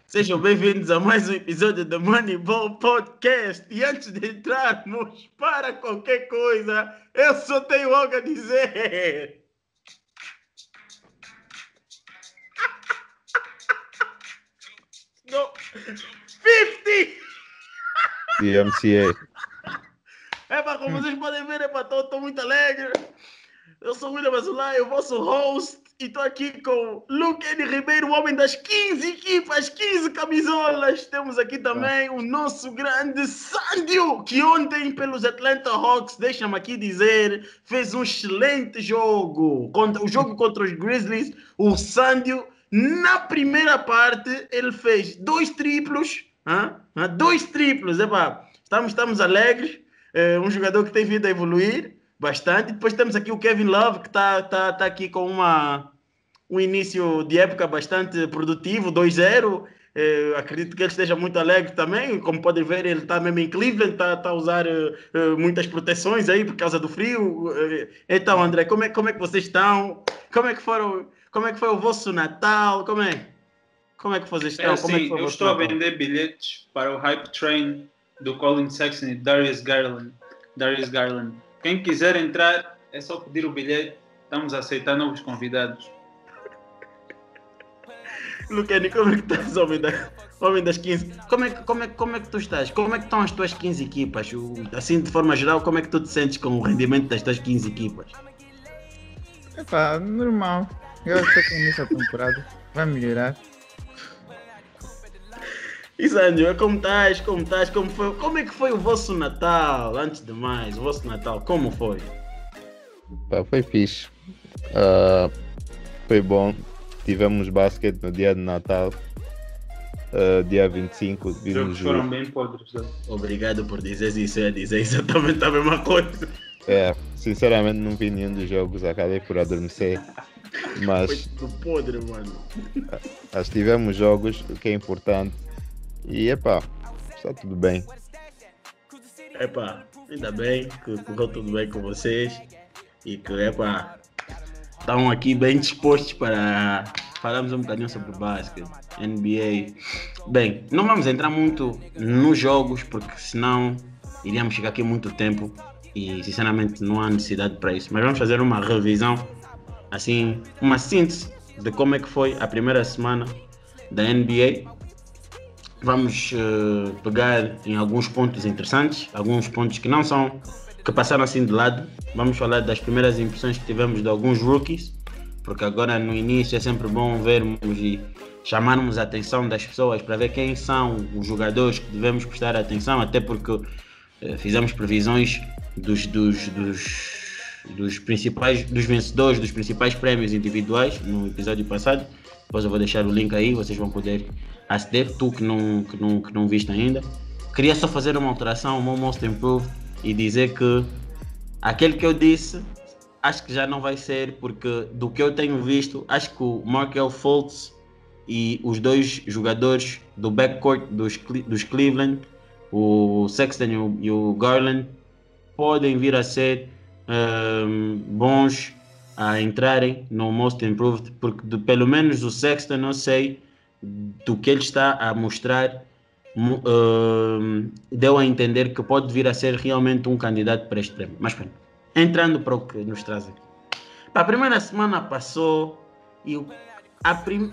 Sejam bem-vindos a mais um episódio do Moneyball Podcast. E antes de entrarmos para qualquer coisa, eu só tenho algo a dizer. No, 50! DMCA. Como vocês podem ver, estou muito alegre. Eu sou o William Azulay, o vosso host, e estou aqui com Luke N. Ribeiro, o homem das 15 equipas, 15 camisolas. Temos aqui também o nosso grande Sandio, que ontem pelos Atlanta Hawks, deixa-me aqui dizer, fez um excelente jogo. O jogo contra os Grizzlies, o Sandio, na primeira parte, ele fez 2 triplos. Dois triplos, estamos alegres. Um jogador que tem vindo a evoluir bastante. Depois temos aqui o Kevin Love, que está aqui com um início de época bastante produtivo, 2-0. Acredito que ele esteja muito alegre também. Como podem ver, ele está mesmo em Cleveland, está a usar muitas proteções aí por causa do frio. Então, André, como é que vocês estão? Como é que foi o vosso Natal? Como é que vocês estão? Eu estou a vender bilhetes para o Hype Train do Colin Sexton e Darius Garland. Quem quiser entrar, é só pedir o bilhete. Estamos a aceitar novos convidados. Luqueni, como é que estás, homem das 15? Como é que tu estás? Como é que estão as tuas 15 equipas? Assim, de forma geral, como é que tu te sentes com o rendimento das tuas 15 equipas? Normal. Eu acho que nessa temporada vai melhorar. E Sandro, como estás? Como é que foi o vosso Natal? Antes de mais, o vosso Natal, como foi? Foi fixe. Foi bom. Tivemos basquete no dia de Natal. Dia 25. Os jogos foram bem podres. Obrigado por dizer isso. Eu ia dizer exatamente a mesma coisa. Sinceramente não vi nenhum dos jogos. Acabei por adormecer. Mas foi tudo podre, mano. Mas tivemos jogos, o que é importante. E está tudo bem. Ainda bem que correu tudo bem com vocês e que estão aqui bem dispostos para falarmos um bocadinho sobre basquete, NBA. Bem, não vamos entrar muito nos jogos porque senão iríamos chegar aqui muito tempo e sinceramente não há necessidade para isso. Mas vamos fazer uma revisão, assim, uma síntese de como é que foi a primeira semana da NBA. Vamos pegar em alguns pontos interessantes, alguns pontos que passaram assim de lado. Vamos falar das primeiras impressões que tivemos de alguns rookies, porque agora no início é sempre bom vermos e chamarmos a atenção das pessoas para ver quem são os jogadores que devemos prestar atenção, até porque fizemos previsões dos vencedores dos principais prémios individuais no episódio passado. Depois eu vou deixar o link aí, vocês vão poder aceder, tu que não viste ainda. Queria só fazer uma alteração, uma Most Improved, e dizer que aquele que eu disse, acho que já não vai ser, porque do que eu tenho visto, acho que o Markelle Fultz e os dois jogadores do backcourt dos Cleveland, o Sexton e o Garland, podem vir a ser bons a entrarem no Most Improved, porque pelo menos o Sexton, eu sei do que ele está a mostrar, deu a entender que pode vir a ser realmente um candidato para este prêmio. Mas bem, entrando para o que nos traz aqui. A primeira semana passou e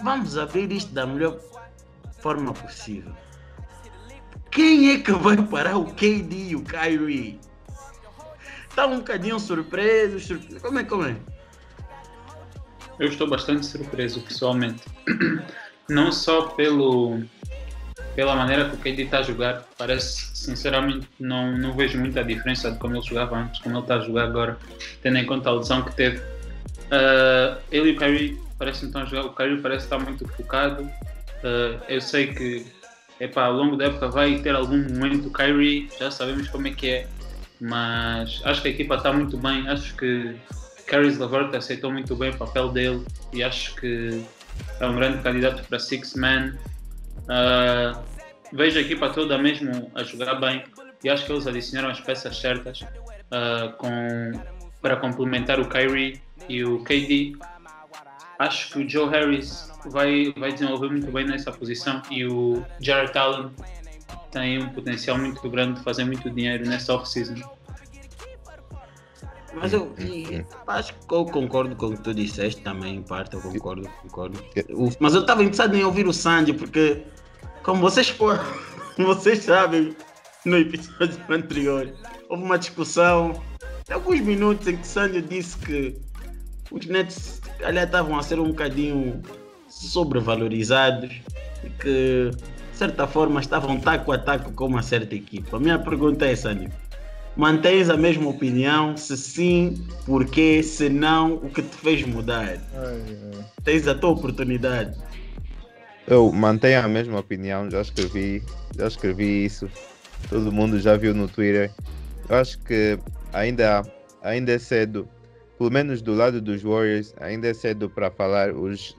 vamos abrir isto da melhor forma possível. Quem é que vai parar o KD e o Kyrie? Está um bocadinho surpreso. Como é? Eu estou bastante surpreso, pessoalmente. Não só pela maneira que o KD está a jogar. Parece, sinceramente, não vejo muita diferença de como ele jogava antes, como ele está a jogar agora, tendo em conta a lesão que teve. Ele e o Kyrie parecem estar a jogar. O Kyrie parece estar muito focado. Eu sei que ao longo da época vai ter algum momento. O Kyrie, já sabemos como é que é, mas acho que a equipa está muito bem. Acho que Caris LeVert aceitou muito bem o papel dele e acho que é um grande candidato para Six Man. Vejo a equipa toda mesmo a jogar bem e acho que eles adicionaram as peças certas para complementar o Kyrie e o KD. acho que o Joe Harris vai desenvolver muito bem nessa posição e o Jarrett Allen tem um potencial muito grande de fazer muito dinheiro nessa off-season. Mas eu acho que eu concordo com o que tu disseste também, em parte, eu concordo. Mas eu estava interessado em ouvir o Sandy, porque, como vocês sabem, no episódio anterior, houve uma discussão, de alguns minutos, em que o Sandy disse que os Nets, aliás, estavam a ser um bocadinho sobrevalorizados e que, de certa forma, estavam taco a taco com uma certa equipa. A minha pergunta é, Sandy, mantens a mesma opinião? Se sim, porquê? Se não, o que te fez mudar? Tens a tua oportunidade. Eu mantenho a mesma opinião, já escrevi isso. Todo mundo já viu no Twitter. Eu acho que ainda é cedo, pelo menos do lado dos Warriors, ainda é cedo para falar.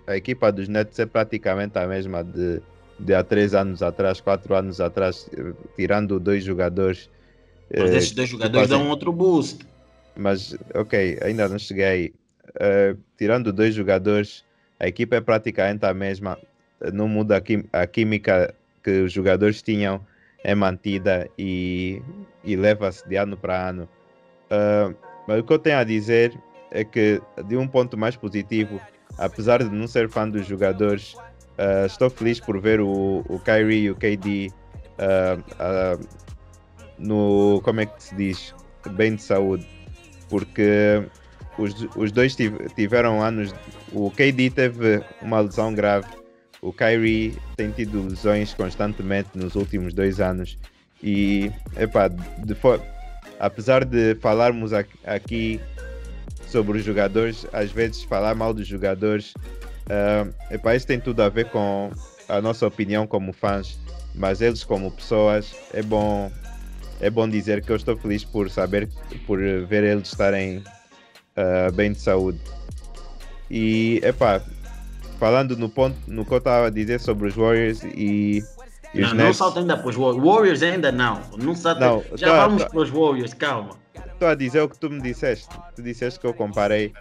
A equipa dos Nets é praticamente a mesma de há 3 anos atrás, 4 anos atrás, tirando 2 jogadores. Mas esses 2 jogadores dão outro boost. Mas, ok, ainda não cheguei aí. Tirando 2 jogadores, a equipa é praticamente a mesma. Não muda a química que os jogadores tinham, é mantida e leva-se de ano para ano. Mas o que eu tenho a dizer é que, de um ponto mais positivo, apesar de não ser fã dos jogadores, estou feliz por ver o Kyrie e o KD no, como é que se diz, bem de saúde, porque os dois tiveram anos. O KD teve uma lesão grave, o Kyrie tem tido lesões constantemente nos últimos 2 anos e, apesar de falarmos aqui sobre os jogadores, às vezes falar mal dos jogadores, isso tem tudo a ver com a nossa opinião como fãs, mas eles como pessoas, é bom dizer que eu estou feliz por ver eles estarem bem de saúde. E, falando no que eu estava a dizer sobre os Warriors e os Nets... Não salta ainda para os Warriors, ainda não. Já vamos para os Warriors, calma. Estou a dizer o que tu me disseste. Tu disseste que eu comparei.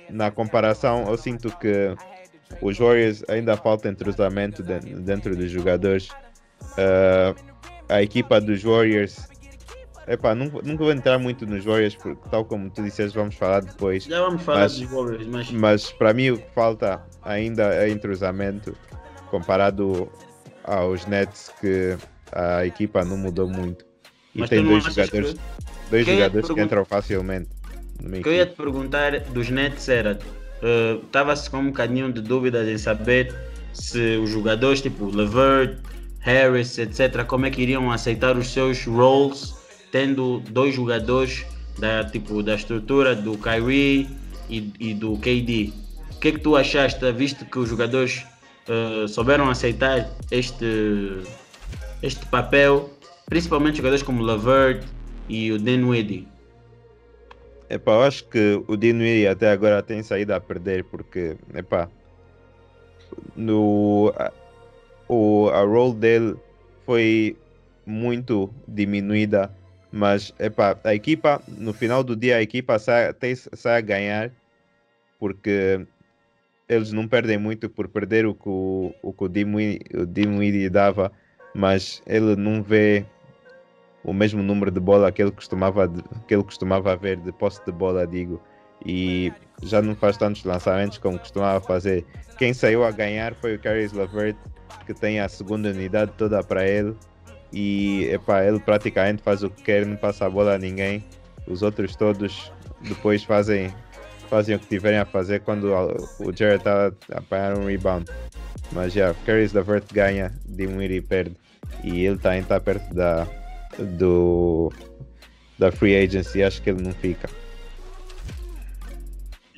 Na comparação, eu sinto que os Warriors ainda falta entrosamento dentro dos jogadores. A equipa dos Warriors... nunca vou entrar muito nos Warriors, porque, tal como tu disseste, vamos falar depois. Já vamos falar dos Warriors, mas para mim o que falta ainda é entrosamento, comparado aos Nets, que a equipa não mudou muito. E tem 2 jogadores que entram facilmente. O que eu ia te perguntar dos Nets era, estava-se com um bocadinho de dúvidas em saber se os jogadores tipo LeVert, Harris, etc., como é que iriam aceitar os seus roles, tendo 2 jogadores da estrutura do Kyrie e do KD. O que é que tu achaste, visto que os jogadores souberam aceitar este papel, principalmente jogadores como LeVert e o Dinwiddie? Eu acho que o Dinwiddie até agora tem saído a perder, porque a role dele foi muito diminuída, mas a equipa, no final do dia, a equipa sai a ganhar, porque eles não perdem muito por perder o que o Dinwiddie dava, mas ele não vê o mesmo número de bola que ele costumava ver, de posse de bola, digo, e já não faz tantos lançamentos como costumava fazer. Quem saiu a ganhar foi o Caris LeVert, que tem a segunda unidade toda para ele, e ele praticamente faz o que quer, não passa a bola a ninguém. Os outros todos depois fazem o que tiverem a fazer quando o Jarrett está a apanhar um rebound. Mas Caris LeVert ganha, Dinwiddie perde, e ele está perto da free agency. Acho que ele não fica.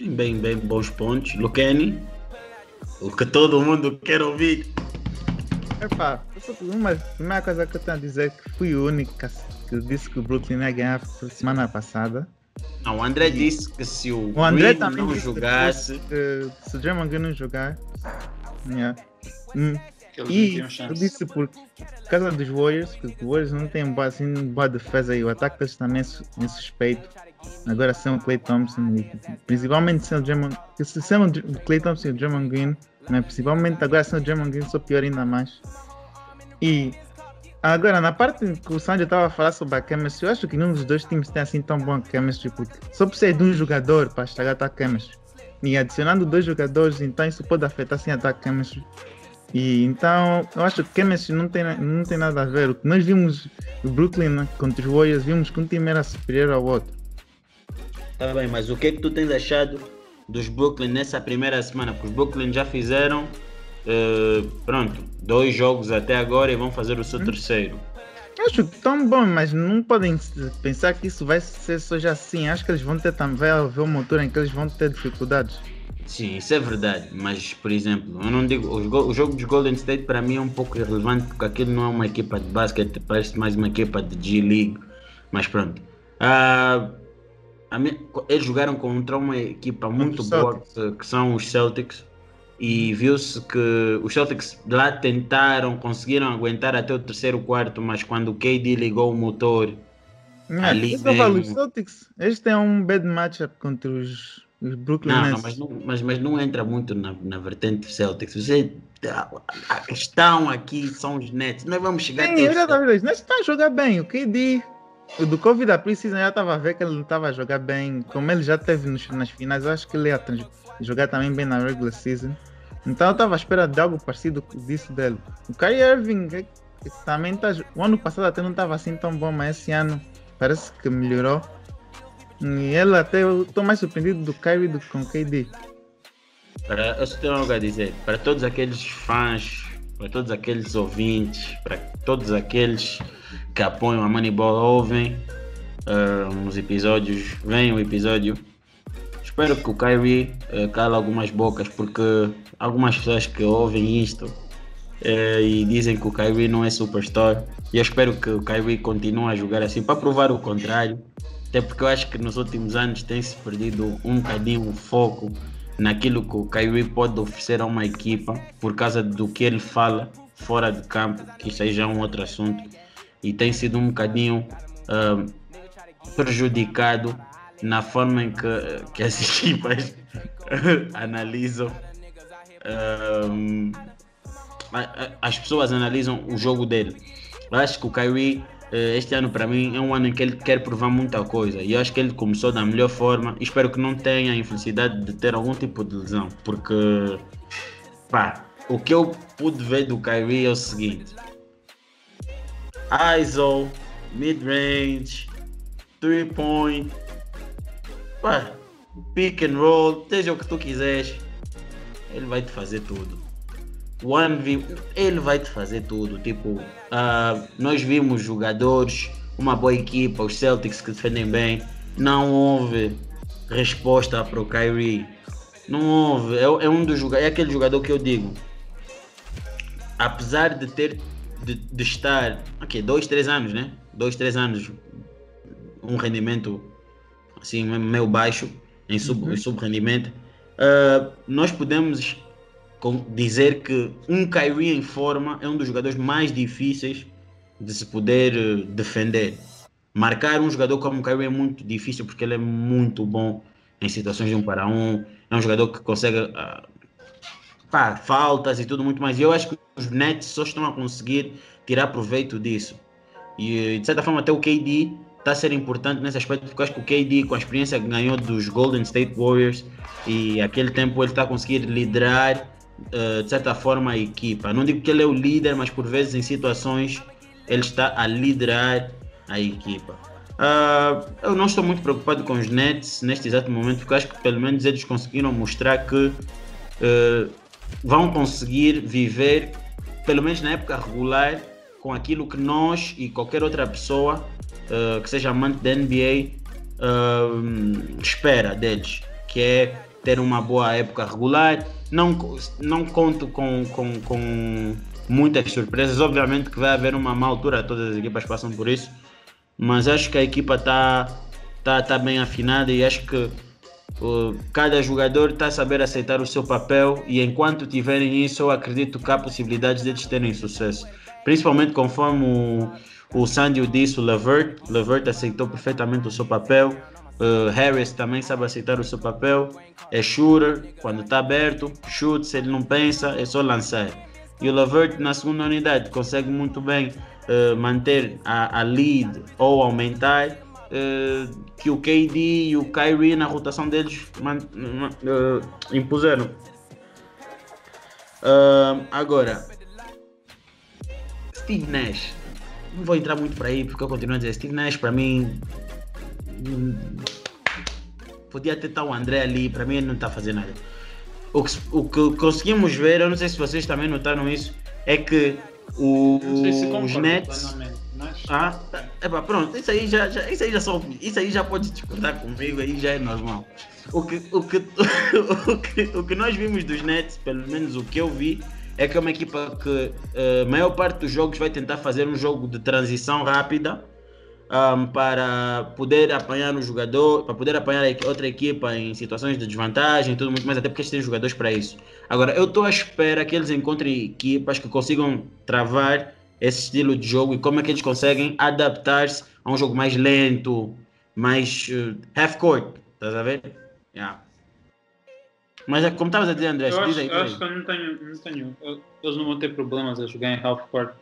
Bem bons pontos. Lucani, o que todo mundo quer ouvir. Uma primeira coisa que eu tenho a dizer é que fui o único que disse que o Brooklyn ia ganhar semana passada. Não, o André disse que se o André Green não jogasse... Se o Draymond Green não jogar... que eles não tinham eu chance. disse por causa dos Warriors, que os Warriors não têm assim, boa defesa e o ataque deles também é suspeito. Agora sem o Klay Thompson, e principalmente sem o Draymond, sem o Klay Thompson e o Draymond Green, né? Principalmente agora sem o Draymond Green, só pior ainda mais. E agora, na parte que o Sandy estava a falar sobre a chemistry, eu acho que nenhum dos dois times tem assim tão bom chemistry, porque só precisa de um jogador para estragar a chemistry. E adicionando 2 jogadores, então isso pode afetar sim a chemistry. E então, eu acho que chemistry não tem nada a ver. O que nós vimos no Brooklyn, né, contra os Warriors, vimos que um time era superior ao outro. Tá bem, mas o que é que tu tens achado dos Brooklyn nessa primeira semana? Porque os Brooklyn já fizeram, 2 jogos até agora e vão fazer o seu terceiro. Eu acho que tão bom, mas não podem pensar que isso vai ser só já assim. Acho que eles vão ter também, vai haver uma altura em que eles vão ter dificuldades. Sim, isso é verdade, mas por exemplo, eu não digo, o jogo dos Golden State para mim é um pouco irrelevante porque aquilo não é uma equipa de basquete, parece mais uma equipa de G-League, mas pronto. Eles jogaram contra uma equipa muito boa que são os Celtics e viu-se que os Celtics lá conseguiram aguentar até o terceiro quarto, mas quando o KD ligou o motor ali mesmo... Os Celtics, eles têm um bad matchup contra os Brooklyn Nets. Mas não entra muito na vertente Celtics. A questão aqui são os Nets. Nós vamos chegar até os Nets estão a jogar bem. O KD, o do Covid da Preseason, já estava a ver que ele não estava a jogar bem. Como ele já teve nas finais, eu acho que ele ia jogar também bem na regular season. Então eu estava à espera de algo parecido disso dele. O Kyrie Irving também o ano passado até não estava assim tão bom, mas esse ano parece que melhorou. E ele até, eu estou mais surpreendido do Kyrie do que com o KD. Eu só tenho algo a dizer, para todos aqueles fãs, para todos aqueles ouvintes, para todos aqueles que apoiam a Moneyball, ouvem nos episódios, veem o episódio. Espero que o Kyrie cale algumas bocas, porque algumas pessoas que ouvem isto e dizem que o Kyrie não é superstar, e eu espero que o Kyrie continue a jogar assim, para provar o contrário. Até porque eu acho que nos últimos anos tem-se perdido um bocadinho o foco naquilo que o Kyrie pode oferecer a uma equipa por causa do que ele fala fora de campo, que isso aí já é um outro assunto, e tem sido um bocadinho prejudicado na forma em que as equipas analisam, as pessoas analisam o jogo dele. Eu acho que o Kyrie, este ano para mim é um ano em que ele quer provar muita coisa e eu acho que ele começou da melhor forma. Espero que não tenha a infelicidade de ter algum tipo de lesão, porque o que eu pude ver do Kyrie é o seguinte: ISO, mid-range, 3-point, pick and roll, seja o que tu quiseres, ele vai te fazer tudo. 1v, ele vai te fazer tudo. Tipo, nós vimos jogadores, uma boa equipa, os Celtics que defendem bem, não houve resposta para o Kyrie. Não houve. É um dos jogadores, é aquele jogador que eu digo, apesar de estar 2-3 anos, né? 2-3 anos, um rendimento assim meio baixo em sub-rendimento, nós podemos dizer que um Kyrie em forma é um dos jogadores mais difíceis de se poder defender. Marcar um jogador como o Kyrie é muito difícil porque ele é muito bom em situações de 1 para 1. É um jogador que consegue faltas e tudo muito mais. E eu acho que os Nets só estão a conseguir tirar proveito disso. E de certa forma até o KD está a ser importante nesse aspecto, porque eu acho que o KD, com a experiência que ganhou dos Golden State Warriors e aquele tempo, ele está a conseguir liderar de certa forma a equipa. Não digo que ele é o líder, mas por vezes em situações ele está a liderar a equipa. Eu não estou muito preocupado com os Nets neste exato momento, porque eu acho que pelo menos eles conseguiram mostrar que vão conseguir viver, pelo menos na época regular, com aquilo que nós e qualquer outra pessoa que seja amante da NBA espera deles, que é ter uma boa época regular. Não conto com muitas surpresas. Obviamente que vai haver uma má altura, todas as equipas passam por isso, mas acho que a equipa está bem afinada e acho que Cada jogador está a saber aceitar o seu papel e enquanto tiverem isso, eu acredito que há possibilidades deles terem sucesso. Principalmente conforme o Sandy disse, o Levert aceitou perfeitamente o seu papel. Harris também sabe aceitar o seu papel. É shooter, quando está aberto, shoot, se ele não pensa, é só lançar. E o Levert na segunda unidade consegue muito bem manter a lead ou aumentar. Que o KD e o Kyrie na rotação deles impuseram. Agora, Steve Nash, não vou entrar muito para aí porque eu continuo a dizer, Steve Nash para mim podia até estar o André ali, para mim ele não está fazendo nada. O que conseguimos ver, eu não sei se vocês também notaram isso, é que os Nets. Pronto, isso aí já pode discordar comigo, aí já é normal. O que nós vimos dos Nets, pelo menos o que eu vi, é que é uma equipa que a maior parte dos jogos vai tentar fazer um jogo de transição rápida para poder apanhar um jogador, para poder apanhar outra equipa em situações de desvantagem e tudo muito mais, até porque eles têm jogadores para isso. Agora, eu estou à espera que eles encontrem equipas que consigam travar esse estilo de jogo e como é que eles conseguem adaptar-se a um jogo mais lento, mais half-court, estás a ver? Yeah. Mas como estavas a dizer, André, eu acho que eu não tenho. Eles não vão ter problemas a jogar em half-court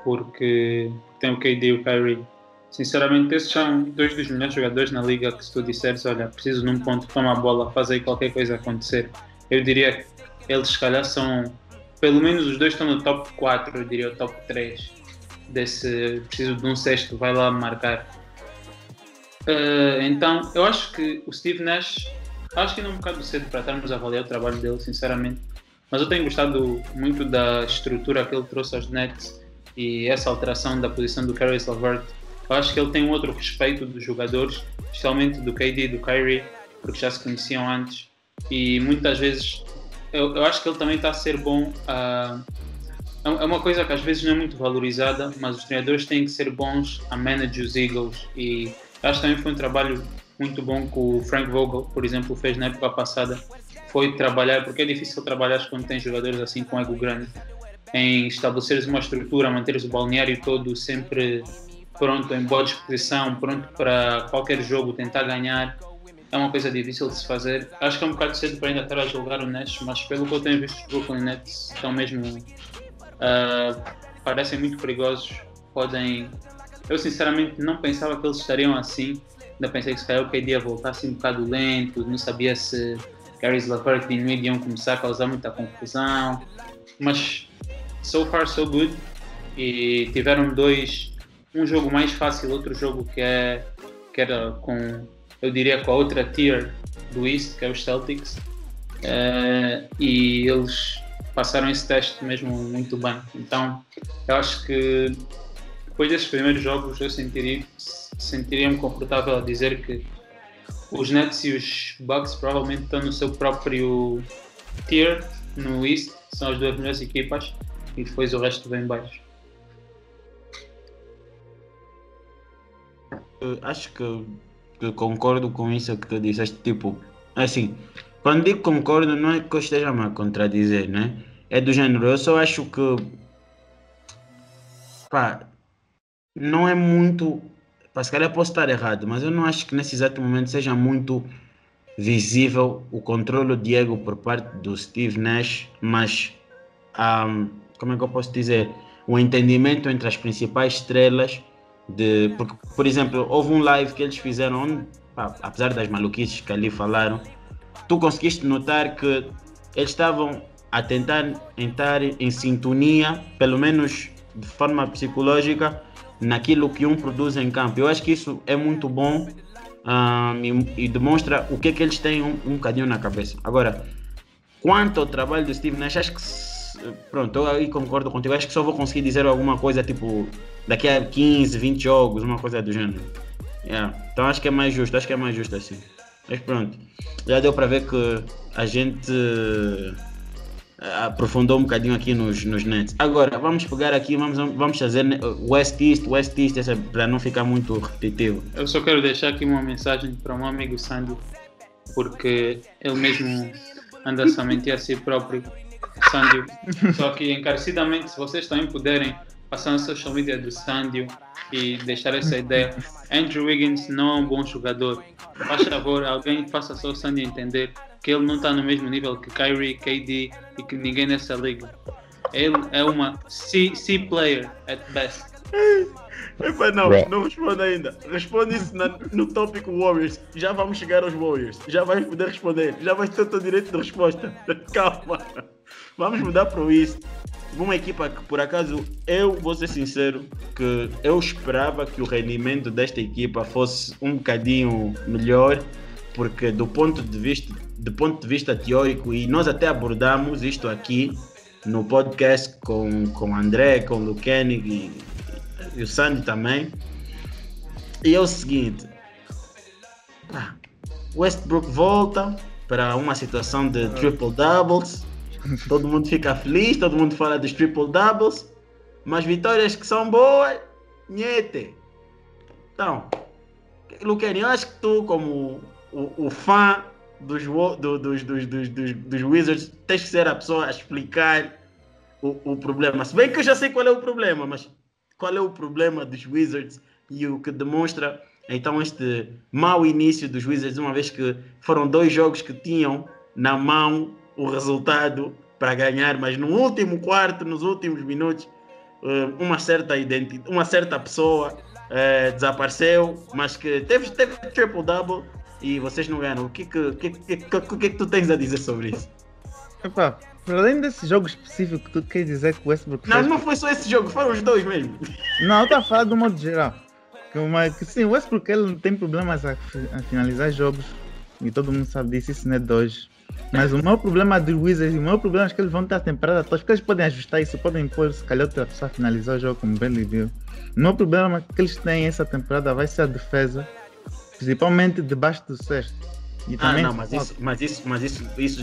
porque tem o KD e o Kyrie. Sinceramente, esses são dois dos melhores jogadores na liga que se tu disseres, olha, preciso num ponto, toma a bola, faz aí qualquer coisa acontecer. Eu diria que eles se calhar são, pelo menos os dois estão no top 4, eu diria o top 3 desse, preciso de um sexto, vai lá marcar. Então, eu acho que o Steve Nash, acho que ainda é um bocado cedo para estarmos a avaliar o trabalho dele, sinceramente, mas eu tenho gostado muito da estrutura que ele trouxe aos Nets e essa alteração da posição do Caris LeVert. Eu acho que ele tem um outro respeito dos jogadores, especialmente do KD e do Kyrie, porque já se conheciam antes. E muitas vezes, eu acho que ele também está a ser bom. É uma coisa que às vezes não é muito valorizada, mas os treinadores têm que ser bons a manage os egos. E acho que também foi um trabalho muito bom que o Frank Vogel, por exemplo, fez na época passada. Foi trabalhar, porque é difícil trabalhar quando tem jogadores assim com ego grande, em estabeleceres uma estrutura, manteres o balneário todo sempre pronto, em boa disposição, pronto para qualquer jogo, tentar ganhar. É uma coisa difícil de se fazer. Acho que é um bocado cedo para ainda estar a jogar o Nets, mas pelo que eu tenho visto, os Brooklyn Nets estão mesmo parecem muito perigosos. Eu sinceramente não pensava que eles estariam assim. Ainda pensei que se calhar o KD ia voltar assim um bocado lento, não sabia se Caris LeVert e Inouye iam começar a causar muita confusão, mas so far so good. E tiveram um jogo mais fácil, outro jogo que era com, eu diria, com a outra tier do East, que é os Celtics, e eles passaram esse teste mesmo muito bem. Então eu acho que depois desses primeiros jogos eu sentiria-me confortável a dizer que os Nets e os Bucks provavelmente estão no seu próprio tier no East, são as duas melhores equipas, e depois o resto vem baixo. Acho que concordo com isso que tu disseste, tipo, assim, quando digo concordo não é que eu esteja a contradizer, né? É do género, eu só acho que não é muito, se calhar posso estar errado, mas eu não acho que nesse exato momento seja muito visível o controle de ego por parte do Steve Nash, mas como é que eu posso dizer, o entendimento entre as principais estrelas porque, por exemplo, houve um live que eles fizeram onde, apesar das maluquices que ali falaram, tu conseguiste notar que eles estavam a tentar entrar em sintonia, pelo menos de forma psicológica, naquilo que um produz em campo. Eu acho que isso é muito bom e demonstra o que é que eles têm um bocadinho na cabeça. Agora, quanto ao trabalho do Steve Nash, acho que, pronto, eu aí concordo contigo, acho que só vou conseguir dizer alguma coisa tipo daqui a 15, 20 jogos, uma coisa do gênero. Então acho que é mais justo assim. Mas pronto, já deu para ver que a gente aprofundou um bocadinho aqui nos Nets. Agora, vamos pegar aqui, vamos fazer West East, para não ficar muito repetitivo. Eu só quero deixar aqui uma mensagem para um amigo Sandy. porque ele mesmo anda-se a mentir a si próprio, Sandio. Só que encarecidamente, se vocês também puderem passar na social media do Sandio e deixar essa ideia, Andrew Wiggins não é um bom jogador. Faz favor, alguém faça só o Sandio entender que ele não está no mesmo nível que Kyrie, KD e que ninguém nessa liga. Ele é uma C-player at best. Epa, não responda ainda. Responde isso no tópico Warriors. Já vamos chegar aos Warriors. Já vais poder responder. Já vais ter o teu direito de resposta. Calma. Vamos mudar para o East. Uma equipa que, por acaso, eu vou ser sincero, que eu esperava que o rendimento desta equipa fosse um bocadinho melhor, porque do ponto de vista teórico, e nós até abordamos isto aqui no podcast com o André, com o Luqueni e o Sandy também. E é o seguinte: Westbrook volta para uma situação de triple-doubles. Todo mundo fica feliz, todo mundo fala dos triple-doubles, mas vitórias que são boas, nhete. Então, Luqueni, eu acho que tu, como o fã dos Wizards, tens que ser a pessoa a explicar o problema. Se bem que eu já sei qual é o problema, mas qual é o problema dos Wizards e o que demonstra então este mau início dos Wizards, uma vez que foram 2 jogos que tinham na mão o resultado para ganhar, mas no último quarto, nos últimos minutos, uma certa pessoa desapareceu, mas que teve triple-double e vocês não ganham. O que tu tens a dizer sobre isso? Epá, para além desse jogo específico, tu quer dizer que o Westbrook... Não foi só esse jogo, foram os 2 mesmo. Não, eu estava a falar do modo geral. Que sim, o Westbrook ele não tem problemas a finalizar jogos, e todo mundo sabe disso, isso não é de hoje. Mas o maior problema dos Wizards, o maior problema é que eles vão ter a temporada toda, porque eles podem ajustar isso, podem pôr se calhar outra pessoa a finalizar o jogo como Bradley Beal. O maior problema que eles têm essa temporada vai ser a defesa, principalmente debaixo do cesto. E também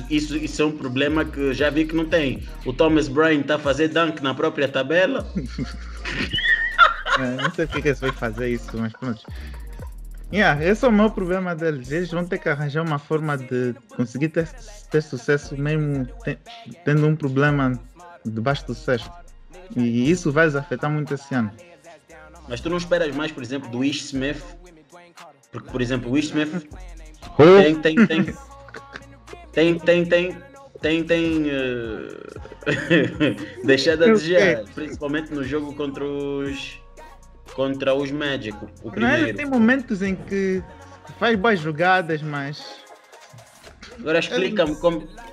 isso é um problema que eu já vi que não tem. O Thomas Bryant está a fazer dunk na própria tabela. Não sei porque eles vão fazer isso, mas pronto. Esse é o maior problema deles. Eles vão ter que arranjar uma forma de conseguir ter sucesso mesmo tendo um problema debaixo do cesto. E isso vai les afetar muito esse ano. Mas tu não esperas mais, por exemplo, do Ish Smith? Porque, por exemplo, o Ish Smith tem deixado a desejar, principalmente no jogo contra os Magic, o primeiro. Tem momentos em que faz boas jogadas, mas...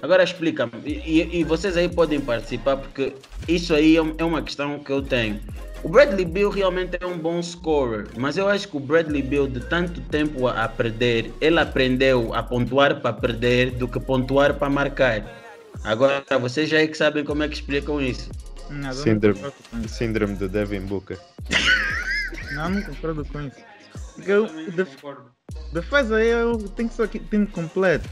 Agora explica-me. E vocês aí podem participar, porque isso aí é uma questão que eu tenho. O Bradley Beal realmente é um bom scorer, mas eu acho que o Bradley Beal, de tanto tempo a perder, ele aprendeu a pontuar para perder do que pontuar para marcar. Agora, vocês já é que sabem como é que explicam isso. Síndrome do Devin Booker. Não concordo com isso. Defesa aí tem que ser time completo.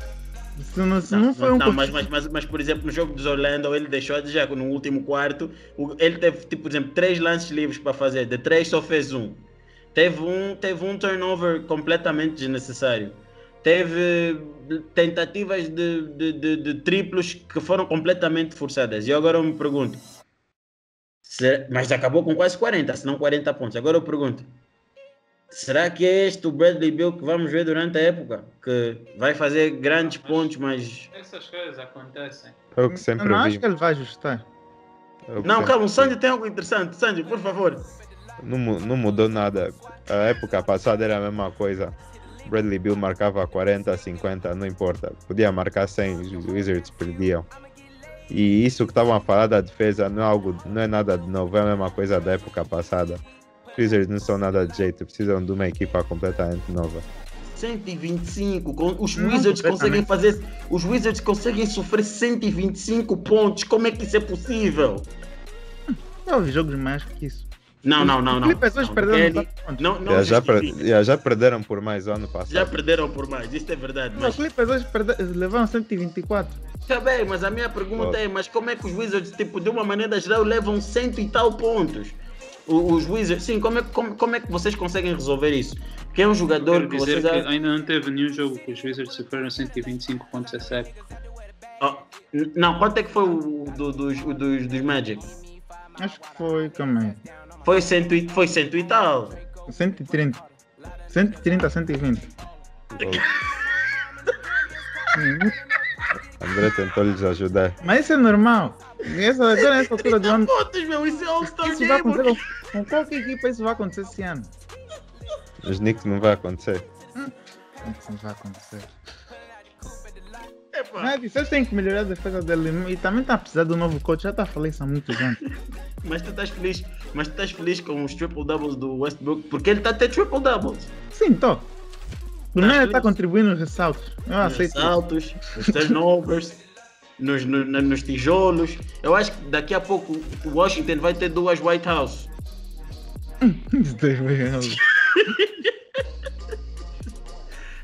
Mas, por exemplo, no jogo dos Orlando, ele deixou de já no último quarto. Ele teve, por exemplo, 3 lances livres para fazer. De 3 só fez 1. Teve um turnover completamente desnecessário. Teve tentativas de triplos que foram completamente forçadas. E agora eu me pergunto, mas acabou com quase 40, se não 40 pontos. Agora eu pergunto, será que é este o Bradley Beal que vamos ver durante a época? Que vai fazer grandes pontos, mas... Essas coisas acontecem. É o que sempre não vi. acho que ele vai ajustar. Não, calma, o Sandy tem algo interessante. Sandy, por favor. Não mudou nada. A época passada era a mesma coisa. Bradley Beal marcava 40, 50, não importa. Podia marcar 100, os Wizards perdiam. E isso que estavam a falar da defesa não é nada de novo, é a mesma coisa da época passada. Os Wizards não são nada de jeito, precisam de uma equipa completamente nova. 125, os Wizards conseguem fazer. Os Wizards conseguem sofrer 125 pontos. Como é que isso é possível? Eu vi jogos mais que isso. Não. Clippers perderam Já perderam por mais o ano passado. Já perderam por mais, isso é verdade. Os Clippers hoje levaram 124. Está bem, mas a minha pergunta é, mas como é que os Wizards, de uma maneira geral, levam 100 e tal pontos? Os Wizards, sim, como é que vocês conseguem resolver isso? Quem é um jogador Quero que dizer vocês... que ainda não teve nenhum jogo que os Wizards sofreram 125 pontos essa época. Não, quanto é que foi o dos Magic? Acho que foi também. Foi 100 e tal. 130. 130 a 120. André tentou-lhes ajudar. Mas isso é normal. Agora nessa altura do ano. Pontos, meu, isso é All-Star Isso vai Game. acontecer com qualquer equipa, isso vai acontecer esse ano. Os Knicks não vai acontecer. Isso não vai acontecer. Epá. Mas eles têm que melhorar a defesa dele e também está a precisar do novo coach. Já está a falar isso há muitos anos. Mas tu estás feliz com os triple-doubles do Westbrook? Porque ele está a ter triple-doubles. Sim, tô. Primeiro ele está feliz? contribuindo nos ressaltos. Eu Nos aceito. saltos, nos turnovers, nos tijolos. Eu acho que daqui a pouco o Washington vai ter 2 White House. Isso é real.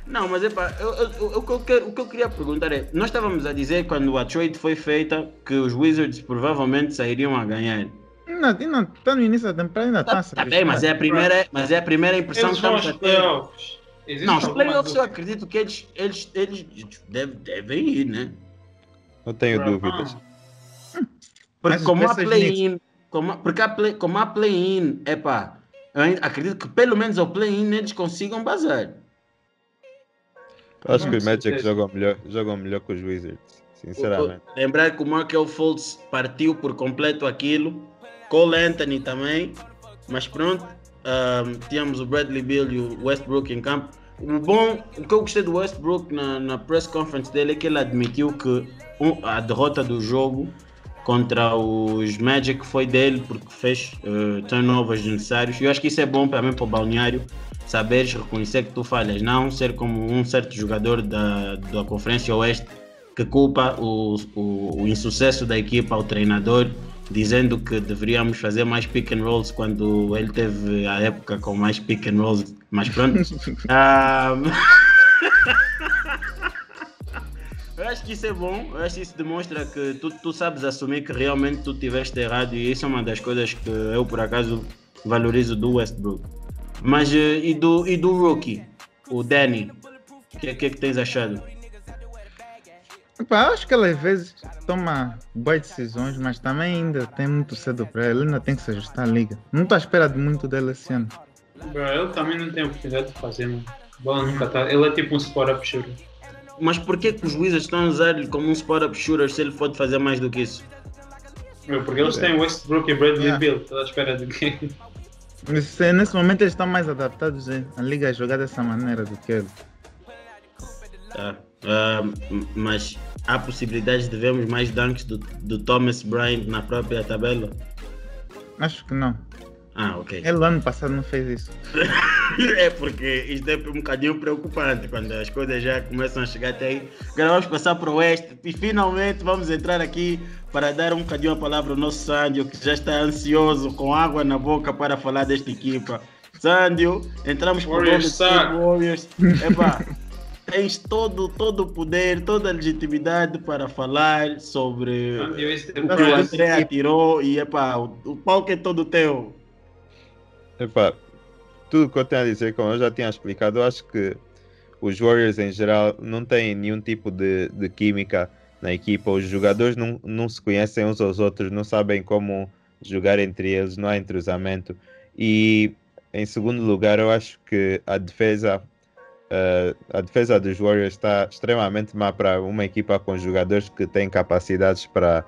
Não, mas epá, o que eu queria perguntar é, nós estávamos a dizer quando a trade foi feita que os Wizards provavelmente sairiam a ganhar. Ainda está no início da temporada, ainda está a Tá bem, mas é a primeira impressão Eles que vão estamos aos a ter. playoffs. Existe Não, os alguma playoffs eu dúvida? acredito que eles devem ir, né? Não tenho dúvidas. Porque Mas como há essas play-in, como há play-in, epá, eu ainda acredito que pelo menos ao play-in eles consigam bazar. Acho que os Com Magic certeza. jogam melhor que os Wizards, sinceramente. Lembrar que o Markel Fultz partiu por completo aquilo, Cole Anthony também, mas pronto, tínhamos o Bradley Beal e o Westbrook em campo. O que eu gostei do Westbrook na press conference dele é que ele admitiu que a derrota do jogo contra os Magic foi dele porque fez turnovers necessários. E eu acho que isso é bom também para o balneário, saberes reconhecer que tu falhas, não ser como um certo jogador da Conferência Oeste que culpa o insucesso da equipa ao treinador, dizendo que deveríamos fazer mais pick and rolls quando ele teve a época com mais pick and rolls, mas pronto. Eu acho que isso é bom, eu acho que isso demonstra que tu sabes assumir que realmente tu estiveste errado, e isso é uma das coisas que eu por acaso valorizo do Westbrook. Mas e do rookie, o Danny, o que é que tens achado? Epá, acho que ele às vezes toma boas decisões, mas também ainda tem muito cedo para ele, ainda tem que se ajustar à liga. Não estou à espera de muito dele esse ano. Bro, ele também não tem oportunidade de fazer, mano. A bola nunca tá. Ele é tipo um spot-up shooter. Mas por que os Wizards estão a usar ele como um spot-up shooter se ele pode fazer mais do que isso? Bro, porque eles têm Westbrook e Bradley Yeah. Beal. Estou à espera de quê? Nesse momento eles estão mais adaptados à liga a jogar dessa maneira do que ele. Tá. Mas há possibilidades de vermos mais dunks do Thomas Bryant na própria tabela? Acho que não. Ah, ok. Ele ano passado não fez isso. É porque isto é um bocadinho preocupante quando as coisas já começam a chegar até aí. Agora vamos passar para o Oeste e finalmente vamos entrar aqui para dar um bocadinho a palavra ao nosso Sândio, que já está ansioso, com água na boca para falar desta equipa. Sândio, entramos para o Golden Warriors State suck. Warriors. Epá, tens todo o poder, toda a legitimidade para falar sobre o que o André atirou e epá, o palco é todo teu. Epá, tudo o que eu tenho a dizer, como eu já tinha explicado, eu acho que os Warriors em geral não têm nenhum tipo de química na equipa. Os jogadores não se conhecem uns aos outros, não sabem como jogar entre eles, não há entrosamento. E em segundo lugar, eu acho que a defesa dos Warriors está extremamente má para uma equipa com jogadores que têm capacidades para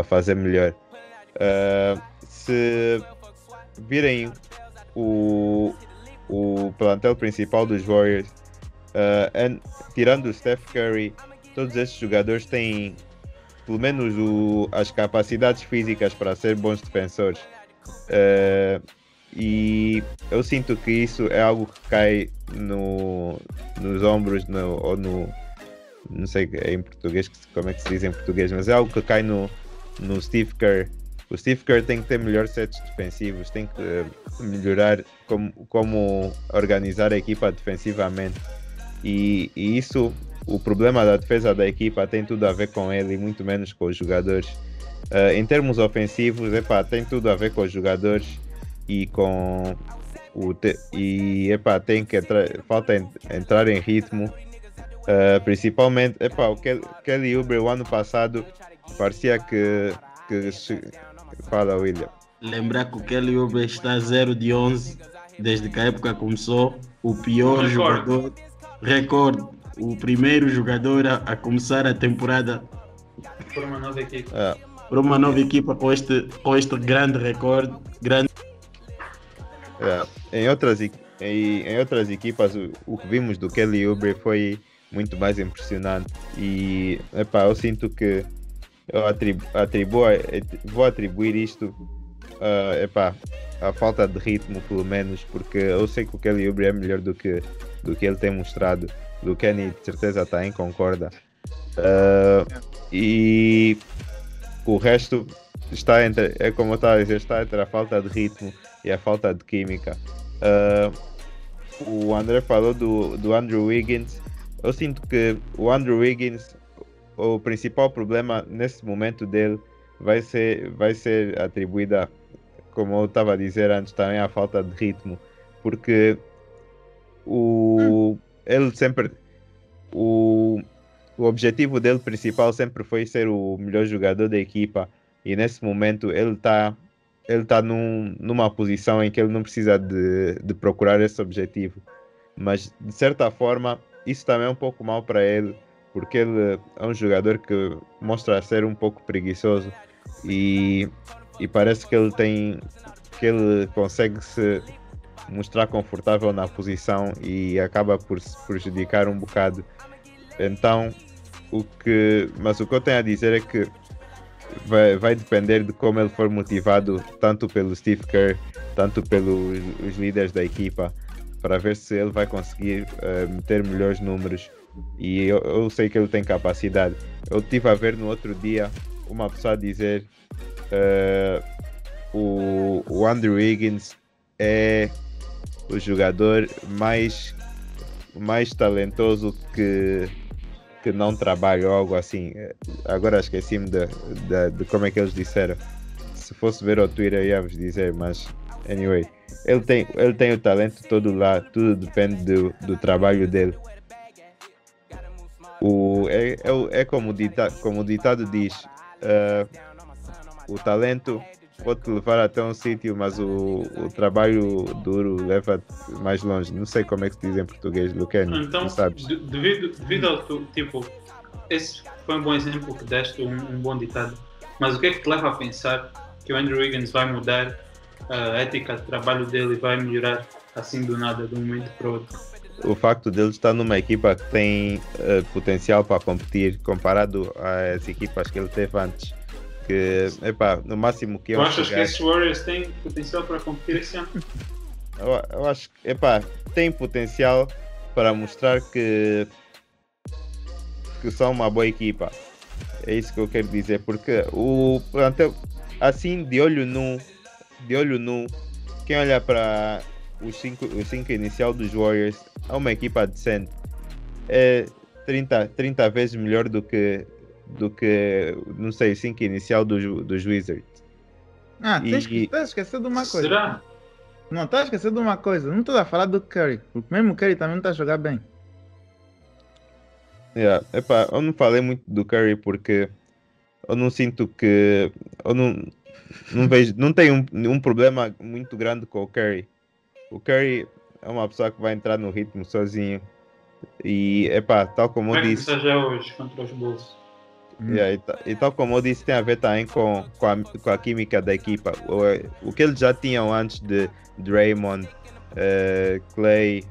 fazer melhor. Se virem o plantel principal dos Warriors, tirando o Steph Curry, todos esses jogadores têm pelo menos as capacidades físicas para ser bons defensores. E eu sinto que isso é algo que cai nos ombros, não sei em português como é que se diz em português, mas é algo que cai no Steve Kerr. O Steve Kerr tem que ter melhores sets defensivos, tem que melhorar como organizar a equipa defensivamente. E isso, o problema da defesa da equipa tem tudo a ver com ele e muito menos com os jogadores. Em termos ofensivos, tem tudo a ver com os jogadores. e com tem que falta entrar em ritmo. Principalmente, o Kelly Oubre o ano passado parecia que fala, William. Lembrar que o Kelly Oubre está 0 de 11 desde que a época começou. O pior jogador, recorde, o primeiro jogador a começar a temporada por uma nova equipa. Por uma nova equipa com este grande recorde. Em outras equipas, o que vimos do Kelly Oubre foi muito mais impressionante. E eu sinto que eu vou atribuir isto a falta de ritmo, pelo menos, porque eu sei que o Kelly Oubre é melhor do que ele tem mostrado. Do Kenny, de certeza, também concorda. E o resto está entre, como eu estava a dizer, está entre a falta de ritmo e a falta de química. O André falou do Andrew Wiggins. Eu sinto que o Andrew Wiggins, o principal problema nesse momento dele vai ser atribuída, como eu estava a dizer antes, também à falta de ritmo, porque ele sempre, o objetivo dele principal sempre foi ser o melhor jogador da equipa, e nesse momento ele está numa posição em que ele não precisa de procurar esse objetivo, mas de certa forma isso também é um pouco mal para ele, porque ele é um jogador que mostra ser um pouco preguiçoso e parece que ele consegue se mostrar confortável na posição e acaba por se prejudicar um bocado. Então, mas o que eu tenho a dizer é que vai depender de como ele for motivado, tanto pelo Steve Kerr, tanto pelos os líderes da equipa, para ver se ele vai conseguir meter melhores números. E eu sei que ele tem capacidade. Eu estive a ver no outro dia uma pessoa dizer o Andrew Wiggins é o jogador mais talentoso que não trabalha ou algo assim. Agora esqueci-me de como é que eles disseram. Se fosse ver o Twitter ia-vos dizer, mas anyway, ele tem o talento todo lá, tudo depende do trabalho dele. É como o ditado diz, o talento pode-te levar até um sítio, mas o trabalho duro leva mais longe. Não sei como é que se diz em português, Lucani, então, tu sabes? Devido ao tipo, esse foi um bom exemplo que deste, um bom ditado. Mas o que é que te leva a pensar que o Andrew Wiggins vai mudar a ética de trabalho dele e vai melhorar assim do nada, de um momento para o outro? O facto dele estar numa equipa que tem potencial para competir comparado às equipas que ele teve antes. Que, no máximo que tu achas que esses Warriors têm potencial para competir esse ano? Eu acho que tem potencial para mostrar que são uma boa equipa. É isso que eu quero dizer, porque o plantel, assim, de olho nu, quem olha para os cinco inicial dos Warriors, é uma equipa decente. É 30 vezes melhor do que não sei, 5 inicial dos Wizards. Estás a esquecer de uma coisa. Será? Não, estás a esquecer de uma coisa. Não estou a falar do Curry, porque mesmo o Curry também não está a jogar bem. Eu não falei muito do Curry porque eu não sinto que eu não vejo, não tenho um problema muito grande com o Curry. O Curry é uma pessoa que vai entrar no ritmo sozinho e tal como eu disse, já hoje contra os Bulls. E tal como eu disse, tem a ver também com a química da equipa. O que eles já tinham antes de Draymond, Clay,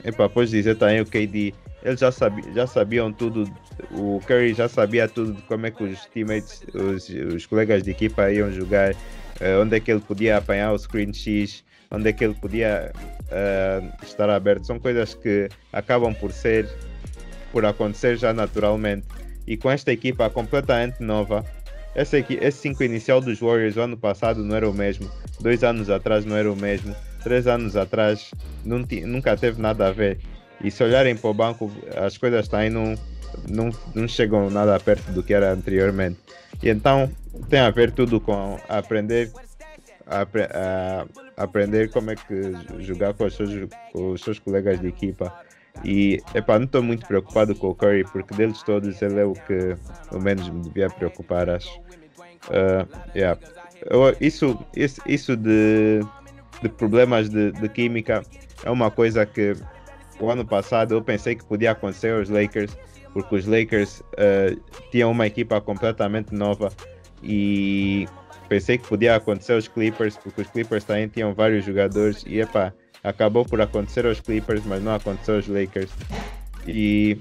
depois dizer também o KD, eles já sabiam tudo. O Curry já sabia tudo de como é que os teammates, os colegas de equipa iam jogar, onde é que ele podia apanhar o screen X, onde é que ele podia estar aberto. São coisas que acabam por acontecer já naturalmente, e com esta equipa completamente nova, esse 5 inicial dos Warriors o ano passado não era o mesmo, 2 anos atrás não era o mesmo, 3 anos atrás nunca teve nada a ver, e se olharem para o banco as coisas também não chegam nada perto do que era anteriormente, e então tem a ver tudo com aprender a aprender como é que jogar com os seus colegas de equipa. E não estou muito preocupado com o Curry, porque deles todos ele é o que ao menos me devia preocupar, acho. Isso de problemas de química é uma coisa que o ano passado eu pensei que podia acontecer aos Lakers, porque os Lakers tinham uma equipa completamente nova, e pensei que podia acontecer aos Clippers, porque os Clippers também tinham vários jogadores, e acabou por acontecer aos Clippers, mas não aconteceu aos Lakers, e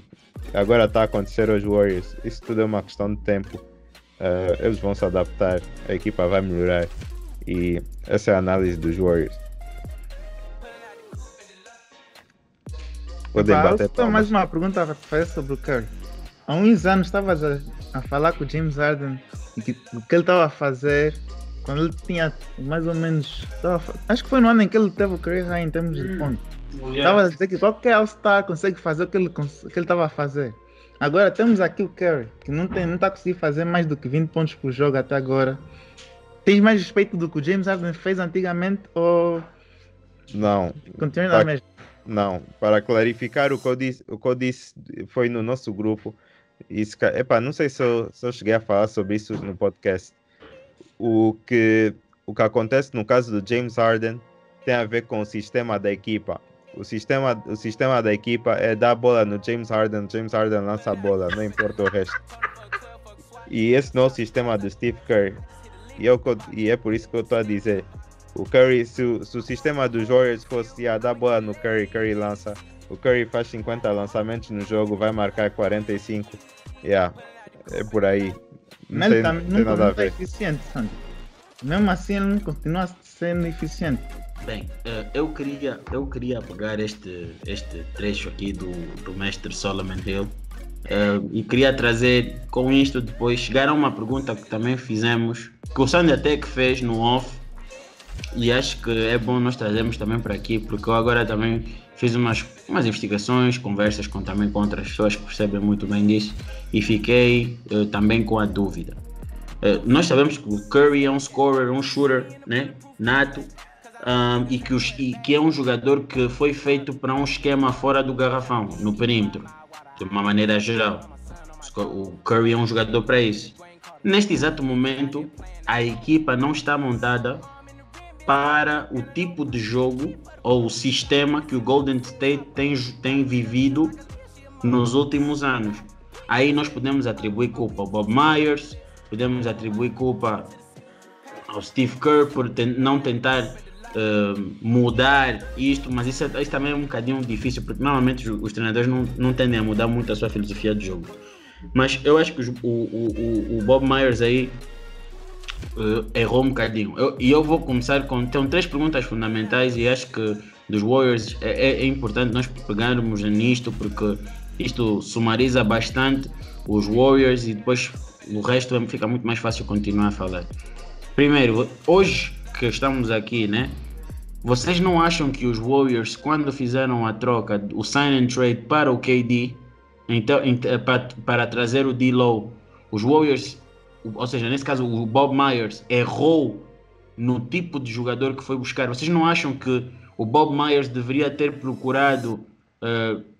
agora está a acontecer aos Warriors. Isso tudo é uma questão de tempo. Eles vão se adaptar, a equipa vai melhorar, e essa é a análise dos Warriors. Podem bater palmas. Mais uma pergunta para fazer sobre o Curry. Há uns anos estavas a falar com o James Harden e o que ele estava a fazer quando ele tinha mais ou menos. Acho que foi no ano em que ele teve o career high em termos de pontos. Estava a dizer que qualquer All-Star consegue fazer o que ele estava a fazer. Agora temos aqui o Curry, que não está conseguindo fazer mais do que 20 pontos por jogo até agora. Tens mais respeito do que o James Harden fez antigamente ou não? Continua na mesma? Não, para clarificar o que eu disse foi no nosso grupo. Isso, não sei se eu cheguei a falar sobre isso no podcast. O que acontece no caso do James Harden tem a ver com o sistema da equipa. O sistema da equipa é dar a bola no James Harden lança a bola, não importa o resto. E esse não é o sistema do Steve Kerr. E é por isso que eu estou a dizer. O Curry, se o sistema dos Warriors fosse dar a bola no Curry lança. O Curry faz 50 lançamentos no jogo, vai marcar 45. É por aí. Mas ele não é eficiente, Sandro. Mesmo assim ele não continua sendo eficiente. Bem, eu queria pegar este trecho aqui do mestre Solomon Hill e queria trazer com isto depois chegar a uma pergunta que também fizemos, que o Sandy até que fez no off, e acho que é bom nós trazermos também para aqui, porque eu agora também fiz umas investigações, conversas também com outras pessoas que percebem muito bem disso, e fiquei também com a dúvida. Nós sabemos que o Curry é um scorer, um shooter, né, nato, e que é um jogador que foi feito para um esquema fora do garrafão, no perímetro, de uma maneira geral. O Curry é um jogador para isso. Neste exato momento, a equipa não está montada para o tipo de jogo ou o sistema que o Golden State tem vivido nos últimos anos. Aí nós podemos atribuir culpa ao Bob Myers, podemos atribuir culpa ao Steve Kerr por não tentar mudar isto, mas isso também é um bocadinho difícil, porque normalmente os treinadores não tendem a mudar muito a sua filosofia de jogo. Mas eu acho que o Bob Myers aí errou um bocadinho. Eu vou começar tem 3 perguntas fundamentais, e acho que dos Warriors é importante nós pegarmos nisto, porque isto sumariza bastante os Warriors e depois o resto fica muito mais fácil continuar a falar. Primeiro, hoje que estamos aqui, né? Vocês não acham que os Warriors, quando fizeram a troca, o sign and trade para o KD, então, para trazer o D-Low, os Warriors, ou seja, nesse caso o Bob Myers, errou no tipo de jogador que foi buscar? Vocês não acham que o Bob Myers deveria ter procurado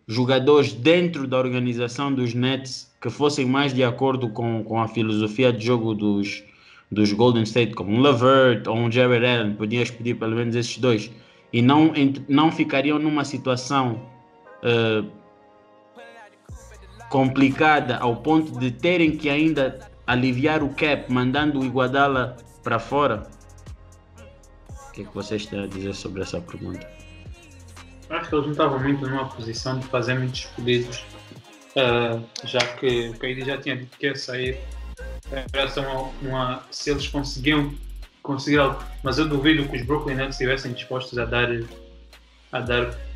jogadores dentro da organização dos Nets que fossem mais de acordo com a filosofia de jogo dos Golden State, como um LeVert ou um Jared Allen? Podias pedir pelo menos esses dois, e não ficariam numa situação complicada ao ponto de terem que ainda aliviar o cap, mandando o Iguodala para fora? O que é que vocês têm a dizer sobre essa pergunta? Acho que eles não estavam muito numa posição de fazer muitos pedidos, já que o KD já tinha dito que ia sair. Se eles conseguir algo, mas eu duvido que os Brooklyn Nets estivessem dispostos a dar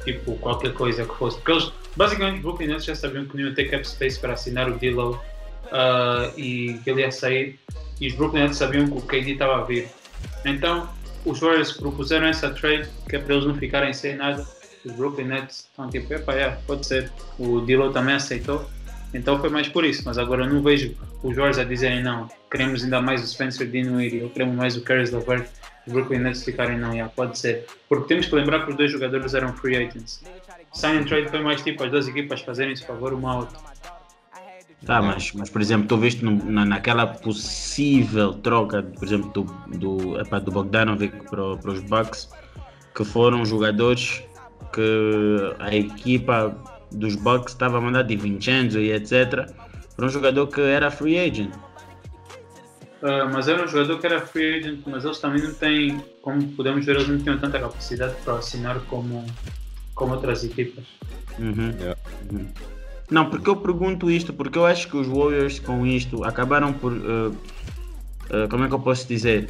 tipo qualquer coisa que fosse, porque eles, basicamente, os Brooklyn Nets já sabiam que não iam ter cap space para assinar o D-Low e que ele ia sair, e os Brooklyn Nets sabiam que o KD estava a vir. Então os Warriors propuseram essa trade, que é para eles não ficarem sem nada. Os Brooklyn Nets estão tipo, pode ser. O D-Low também aceitou, então foi mais por isso. Mas agora eu não vejo os Warriors a dizerem não, queremos ainda mais o Spencer Dinwiddie, ou queremos mais o Caris LeVert. Brooklyn Nets ficarem não, pode ser. Porque temos que lembrar que os dois jogadores eram free agents. Sign and trade foi mais tipo as duas equipas fazerem esse favor uma à outra. Tá, mas por exemplo, tu viste naquela possível troca, por exemplo, do Bogdanovic para os Bucks, que foram jogadores que a equipa dos Bucks estava a mandar de Vincenzo e etc. Para um jogador que era free agent. Mas era um jogador que era free agent, mas eles também não têm, como podemos ver, eles não tinham tanta capacidade para assinar como outras equipas. Não, porque eu pergunto isto, porque eu acho que os Warriors com isto acabaram por, como é que eu posso dizer,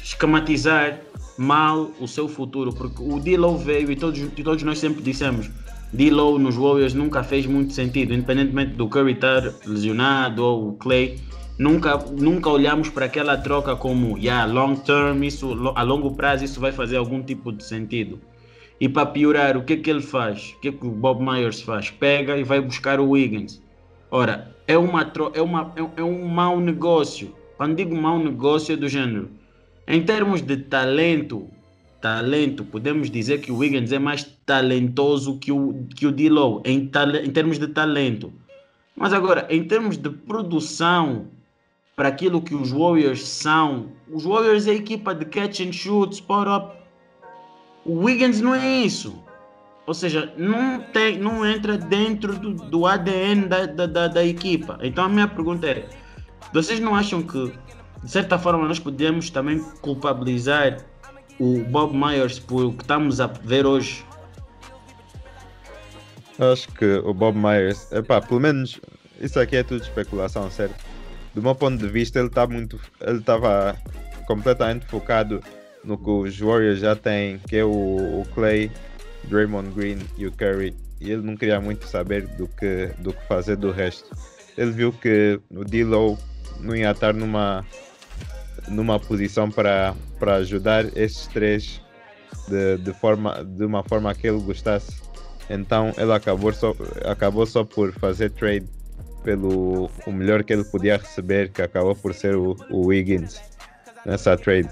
esquematizar mal o seu futuro, porque o D-Lo veio e todos nós sempre dissemos, D-Lo nos Warriors nunca fez muito sentido, independentemente do Curry estar lesionado ou o Clay, nunca olhamos para aquela troca como long term, isso, a longo prazo isso vai fazer algum tipo de sentido. E para piorar, o que é que ele faz? O que é que o Bob Myers faz? Pega e vai buscar o Wiggins. Ora, é um mau negócio. Quando digo mau negócio é do género. Em termos de talento, podemos dizer que o Wiggins é mais talentoso que o D-Lo, em termos de talento. Mas agora, em termos de produção, para aquilo que os Warriors são, os Warriors é a equipa de catch and shoot, spot up. O Wiggins não é isso. Ou seja, não entra dentro do ADN da equipa. Então a minha pergunta é, vocês não acham que, de certa forma, nós podemos também culpabilizar o Bob Myers por o que estamos a ver hoje? Acho que o Bob Myers, pelo menos isso aqui é tudo especulação, certo? Do meu ponto de vista, ele estava completamente focado no que os Warriors já têm, que é o Clay, Draymond Green e o Curry, e ele não queria muito saber do que fazer do resto. Ele viu que o D-Lo não ia estar numa posição para ajudar esses três de uma forma que ele gostasse. Então ele acabou só por fazer trade pelo o melhor que ele podia receber, que acabou por ser o Wiggins nessa trade.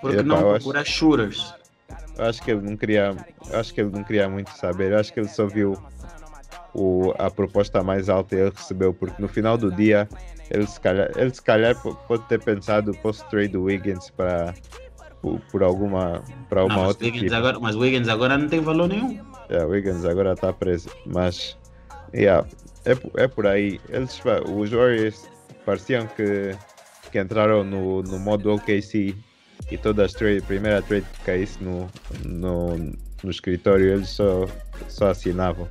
Porque não procurar shooters. Acho que ele não queria muito saber. Acho que ele só viu a proposta mais alta e ele recebeu, porque no final do dia ele se calhar pode ter pensado, posso trade o Wiggins por outra equipa. Mas o Wiggins agora não tem valor nenhum. O Wiggins agora está preso, mas é por aí. Os Warriors pareciam que entraram no modo OKC e todas a primeira trade que caísse no escritório eles só assinavam.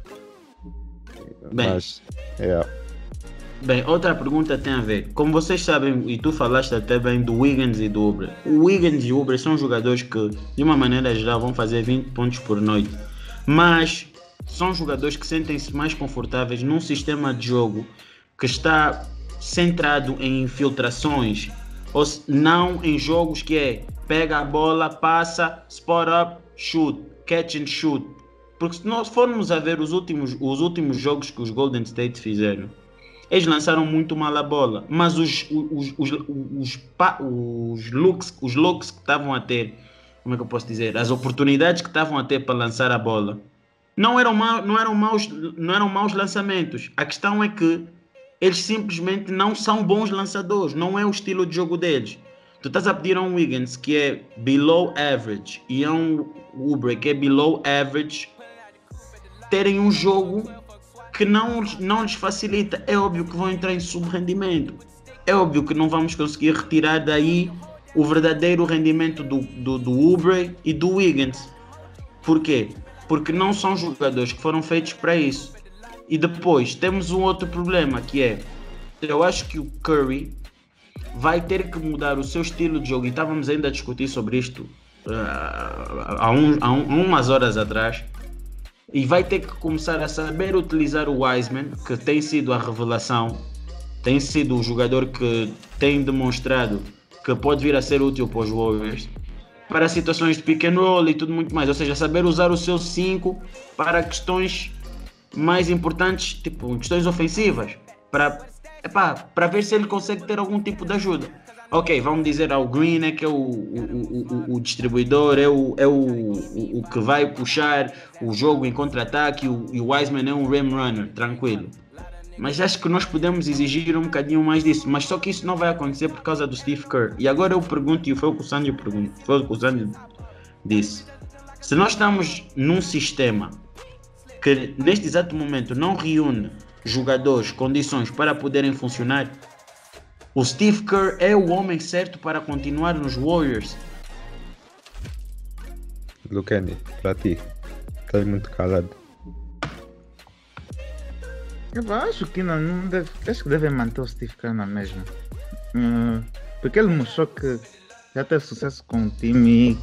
Bem, outra pergunta tem a ver, como vocês sabem, e tu falaste até bem do Wiggins e do Oubre. O Wiggins e o Oubre são jogadores que, de uma maneira geral, vão fazer 20 pontos por noite, mas são jogadores que sentem-se mais confortáveis num sistema de jogo que está centrado em infiltrações, ou não em jogos que é pega a bola, passa, spot up, shoot, catch and shoot. Porque se nós formos a ver os últimos jogos que os Golden State fizeram, eles lançaram muito mal a bola, mas os looks que estavam a ter, como é que eu posso dizer, as oportunidades que estavam a ter para lançar a bola, não eram maus lançamentos. A questão é que eles simplesmente não são bons lançadores, não é o estilo de jogo deles. Tu estás a pedir a um Wiggins que é below average e a um Oubre que é below average terem um jogo que não lhes facilita. É óbvio que vão entrar em subrendimento. É óbvio que não vamos conseguir retirar daí o verdadeiro rendimento do Oubre e do Wiggins. Por quê? Porque não são jogadores que foram feitos para isso. E depois temos um outro problema, que é, eu acho que o Curry vai ter que mudar o seu estilo de jogo, e estávamos ainda a discutir sobre isto há umas horas atrás, e vai ter que começar a saber utilizar o Wiseman, que tem sido a revelação, tem sido o jogador que tem demonstrado que pode vir a ser útil para os Warriors, para situações de pick and roll e tudo muito mais, ou seja, saber usar o seu 5 para questões mais importantes, tipo questões ofensivas, para ver se ele consegue ter algum tipo de ajuda. Ok, vamos dizer ao Green é que é o distribuidor, é o que vai puxar o jogo em contra-ataque e o Wiseman é um rim runner, tranquilo. Mas acho que nós podemos exigir um bocadinho mais disso, mas só que isso não vai acontecer por causa do Steve Kerr. E agora eu pergunto, e foi o que o Sandy disse, se nós estamos num sistema que neste exato momento não reúne jogadores, condições para poderem funcionar, o Steve Kerr é o homem certo para continuar nos Warriors. Lucani, para ti, estás muito calado. Eu acho que não deve, acho que devem manter o Steve Kerr na mesma. Porque ele mostrou que já teve sucesso com o time.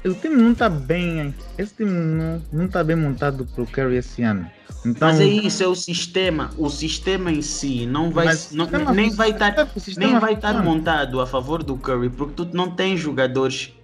O time não está bem. Esse time não está bem montado para o Curry esse ano. Então, mas é isso, é o sistema. O sistema em si não vai, nem vai estar montado a favor do Curry, porque tu não tens jogadores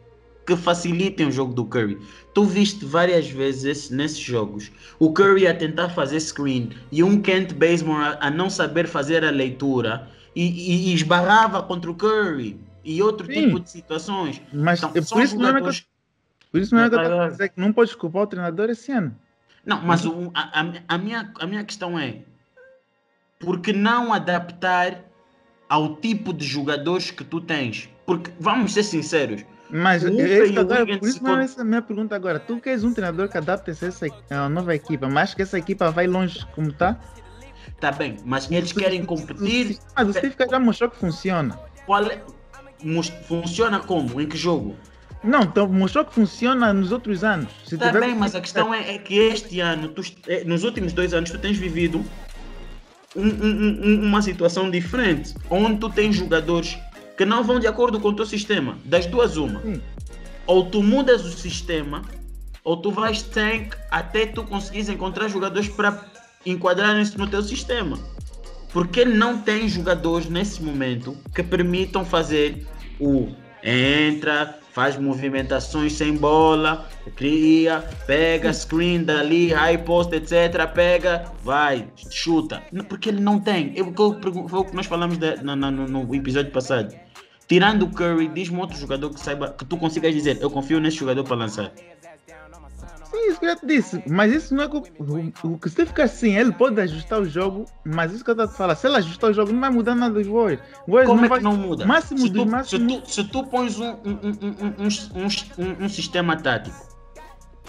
que facilitem o jogo do Curry. Tu viste várias vezes nesses jogos o Curry a tentar fazer screen e um Kent Bazemore a não saber fazer a leitura e esbarrava contra o Curry e outro tipo de situações. Mas então, por isso não é que eu estou a dizer que não podes culpar o treinador esse ano. Não, mas a minha questão é por que não adaptar ao tipo de jogadores que tu tens? Porque, vamos ser sinceros, mas por isso não é essa a minha pergunta agora. Tu queres um treinador que adapte-se a essa nova equipa, mas que essa equipa vai longe como está? Tá bem, mas eles querem competir. Mas o Steve já mostrou que funciona. Funciona como? Em que jogo? Não, então mostrou que funciona nos outros anos. Está bem, mas a questão é que este ano, nos últimos 2 anos, tu tens vivido uma situação diferente, onde tu tens jogadores que não vão de acordo com o teu sistema. Das duas, uma. Sim. Ou tu mudas o sistema, ou tu vais tank até tu conseguires encontrar jogadores para enquadrarem-se no teu sistema. Porque não tem jogadores nesse momento que permitam fazer o entra, faz movimentações sem bola, cria, pega, screen dali, high post, etc. Pega, vai, chuta. Porque ele não tem. Foi o que nós falamos no episódio passado. Tirando o Curry, diz-me outro jogador que saiba, que tu consigas dizer, eu confio nesse jogador para lançar. Sim, isso que eu já te disse, mas isso não é o que se ficar assim, ele pode ajustar o jogo, mas isso que eu estou a te falar, se ele ajustar o jogo não vai mudar nada dos Warriors. Como é que não muda? Se tu pões um sistema tático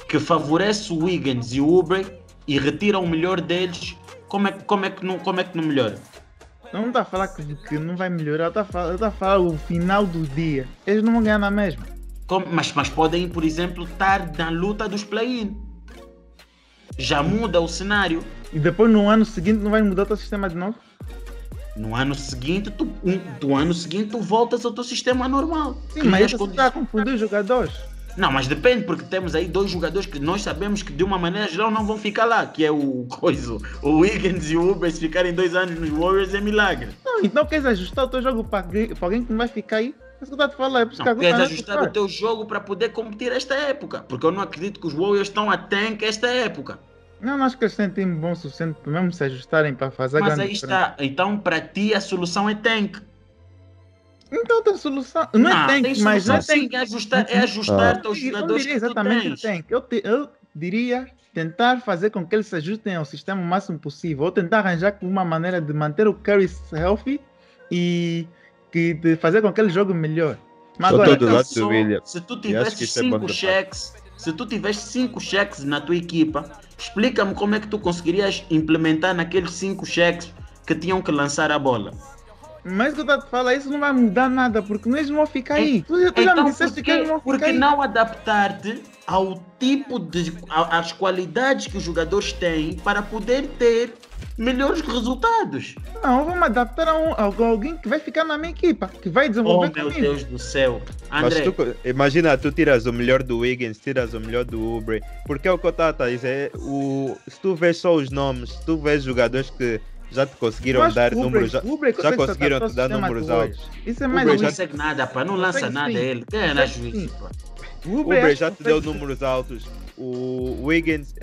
que favorece o Wiggins e o Oubre e retira o melhor deles, como é que não melhora? Não está a falar que não vai melhorar, está a falar o final do dia. Eles não vão ganhar na mesma. Mas podem, por exemplo, estar na luta dos play-in. Já muda o cenário. E depois no ano seguinte não vai mudar o teu sistema de novo? No ano seguinte, tu voltas ao teu sistema normal. Sim, mas você está a confundir os jogadores. Não, mas depende, porque temos aí 2 jogadores que nós sabemos que de uma maneira geral não vão ficar lá, que é o Wiggins e o Oubre. Se ficarem 2 anos nos Warriors é milagre. Não, então queres ajustar o teu jogo para alguém que não vai ficar aí? É isso que eu estou a te falar. Queres ajustar o teu jogo para poder competir esta época, porque eu não acredito que os Warriors estão a tank esta época. Não acho que eles têm time bom o suficiente para mesmo se ajustarem para fazer a grande diferença. Mas aí está, então para ti a solução é tank. Então tem solução, não é tank, mas não é tank. É ajustar os jogadores que exatamente tu tens. Eu diria tentar fazer com que eles se ajustem ao sistema o máximo possível, ou tentar arranjar uma maneira de manter o Curry healthy e de fazer com que ele jogue melhor. Mas agora, se tu tivesse 5 cheques na tua equipa, explica-me como é que tu conseguirias implementar naqueles 5 cheques que tinham que lançar a bola. Mas que eu estou a te falar, isso não vai mudar nada, porque eles vão ficar aí. Tu já me disseste que eles vão ficar aí. Porque não adaptar-te ao tipo às qualidades que os jogadores têm para poder ter melhores resultados? Não, vamos adaptar a alguém que vai ficar na minha equipa, que vai desenvolver comigo. Meu Deus do céu. André. Mas imagina, tu tiras o melhor do Wiggins, tiras o melhor do Oubre, porque é o que eu estava a dizer, se tu vês só os nomes, se tu vês jogadores que já te conseguiram dar números, já conseguiram te dar números altos. Isso é mais não consegue nada, pá, não lança nada ele. Quem é na juíza, pá? O Oubre já te deu números altos. O Wiggins,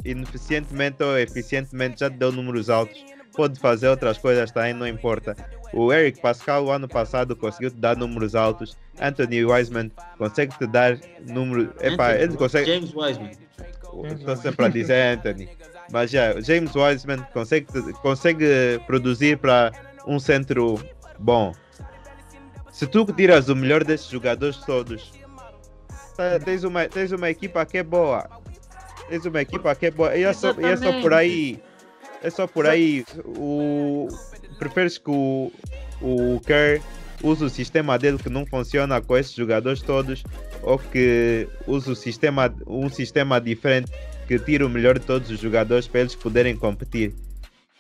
ineficientemente ou eficientemente, já te deu números altos. pode fazer outras coisas também, não importa. O Eric Pascal, o ano passado, conseguiu te dar números altos. Anthony Wiseman consegue te dar números. Ele consegue. James Wiseman. Estou sempre a dizer Anthony. Mas já, James Wiseman consegue produzir para um centro bom. Se tu tiras o melhor desses jogadores todos, tens uma equipa que é boa. Tens uma equipa que é boa. E é só por aí. É só por aí. Preferes que o Kerr use o sistema dele que não funciona com esses jogadores todos, ou que use um sistema diferente que tire o melhor de todos os jogadores para eles poderem competir?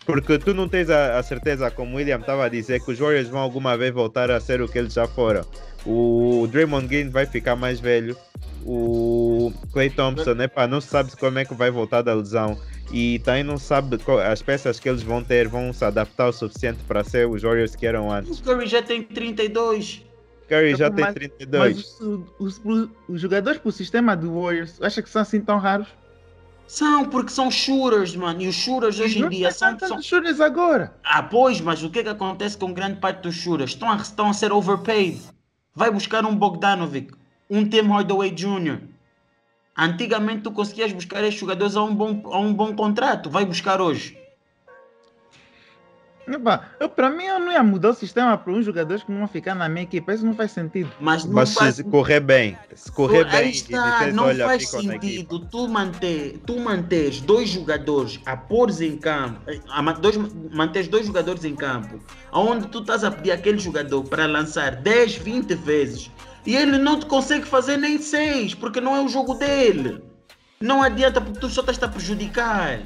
Porque tu não tens a certeza, como o William estava a dizer, que os Warriors vão alguma vez voltar a ser o que eles já foram. O Draymond Green vai ficar mais velho. O Klay Thompson, não se sabe como é que vai voltar da lesão. E também não sabe as peças que eles vão ter, vão se adaptar o suficiente para ser os Warriors que eram antes. O Curry já tem 32. Curry já tem 32. Mas os jogadores pro sistema do Warriors, acha que são assim tão raros? São, porque são shooters, mano. E os shooters hoje em dia são shooters agora. Pois, mas o que acontece com grande parte dos shooters? Estão a ser overpaid. Vai buscar um Bogdanovic, um Tim Hardaway Jr. Antigamente tu conseguias buscar esses jogadores a um bom contrato. Vai buscar hoje. Para mim, eu não ia mudar o sistema para uns jogadores que não vão ficar na minha equipa. Isso não faz sentido. Mas se correr bem, aí está, não faz sentido tu manteres dois jogadores a pôres em campo, manteres dois jogadores em campo, onde tu estás a pedir aquele jogador para lançar 10, 20 vezes e ele não te consegue fazer nem 6, porque não é o jogo dele. Não adianta, porque tu só estás a prejudicar.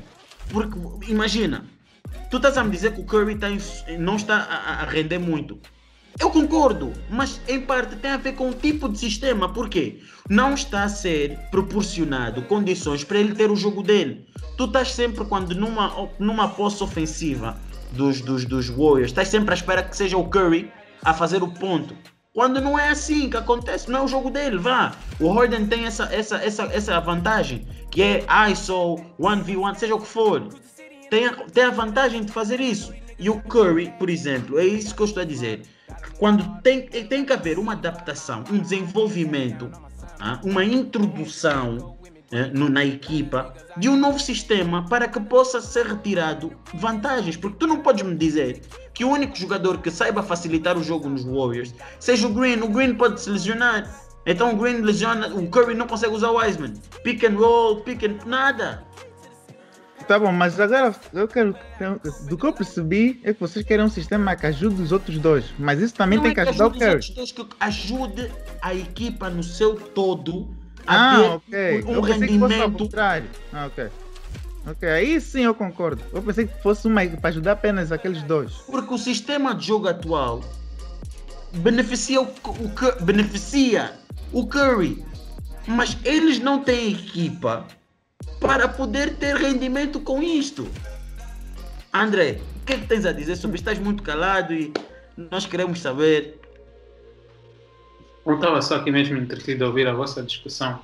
Porque, imagina, tu estás a me dizer que o Curry não está a render muito. Eu concordo, mas em parte tem a ver com o tipo de sistema. Por quê? Não está a ser proporcionado condições para ele ter o jogo dele. Tu estás sempre, quando numa posse ofensiva dos Warriors, estás sempre à espera que seja o Curry a fazer o ponto. Quando não é assim que acontece, não é o jogo dele, vá. O Harden tem essa vantagem, que é ISO, 1v1, seja o que for. Tem a vantagem de fazer isso. E o Curry, por exemplo, é isso que eu estou a dizer. Quando tem que haver uma adaptação, um desenvolvimento, uma introdução na equipa de um novo sistema para que possa ser retirado vantagens. Porque tu não podes me dizer que o único jogador que saiba facilitar o jogo nos Warriors seja o Green. O Green pode se lesionar. Então o Green lesiona, o Curry não consegue usar o Wiseman. Pick and roll, nada. Tá bom, mas agora eu quero. Do que eu percebi é que vocês querem um sistema que ajude os outros dois. Mas isso também tem que ajudar o Curry. Que ajude a equipa no seu todo a ter um rendimento. Ok, aí sim eu concordo. Eu pensei que fosse uma para ajudar apenas aqueles dois. Porque o sistema de jogo atual beneficia o Curry. Mas eles não têm equipa para poder ter rendimento com isto. André, o que é que tens a dizer sobre isto? Estás muito calado e nós queremos saber. Eu estava só aqui mesmo entretido a ouvir a vossa discussão.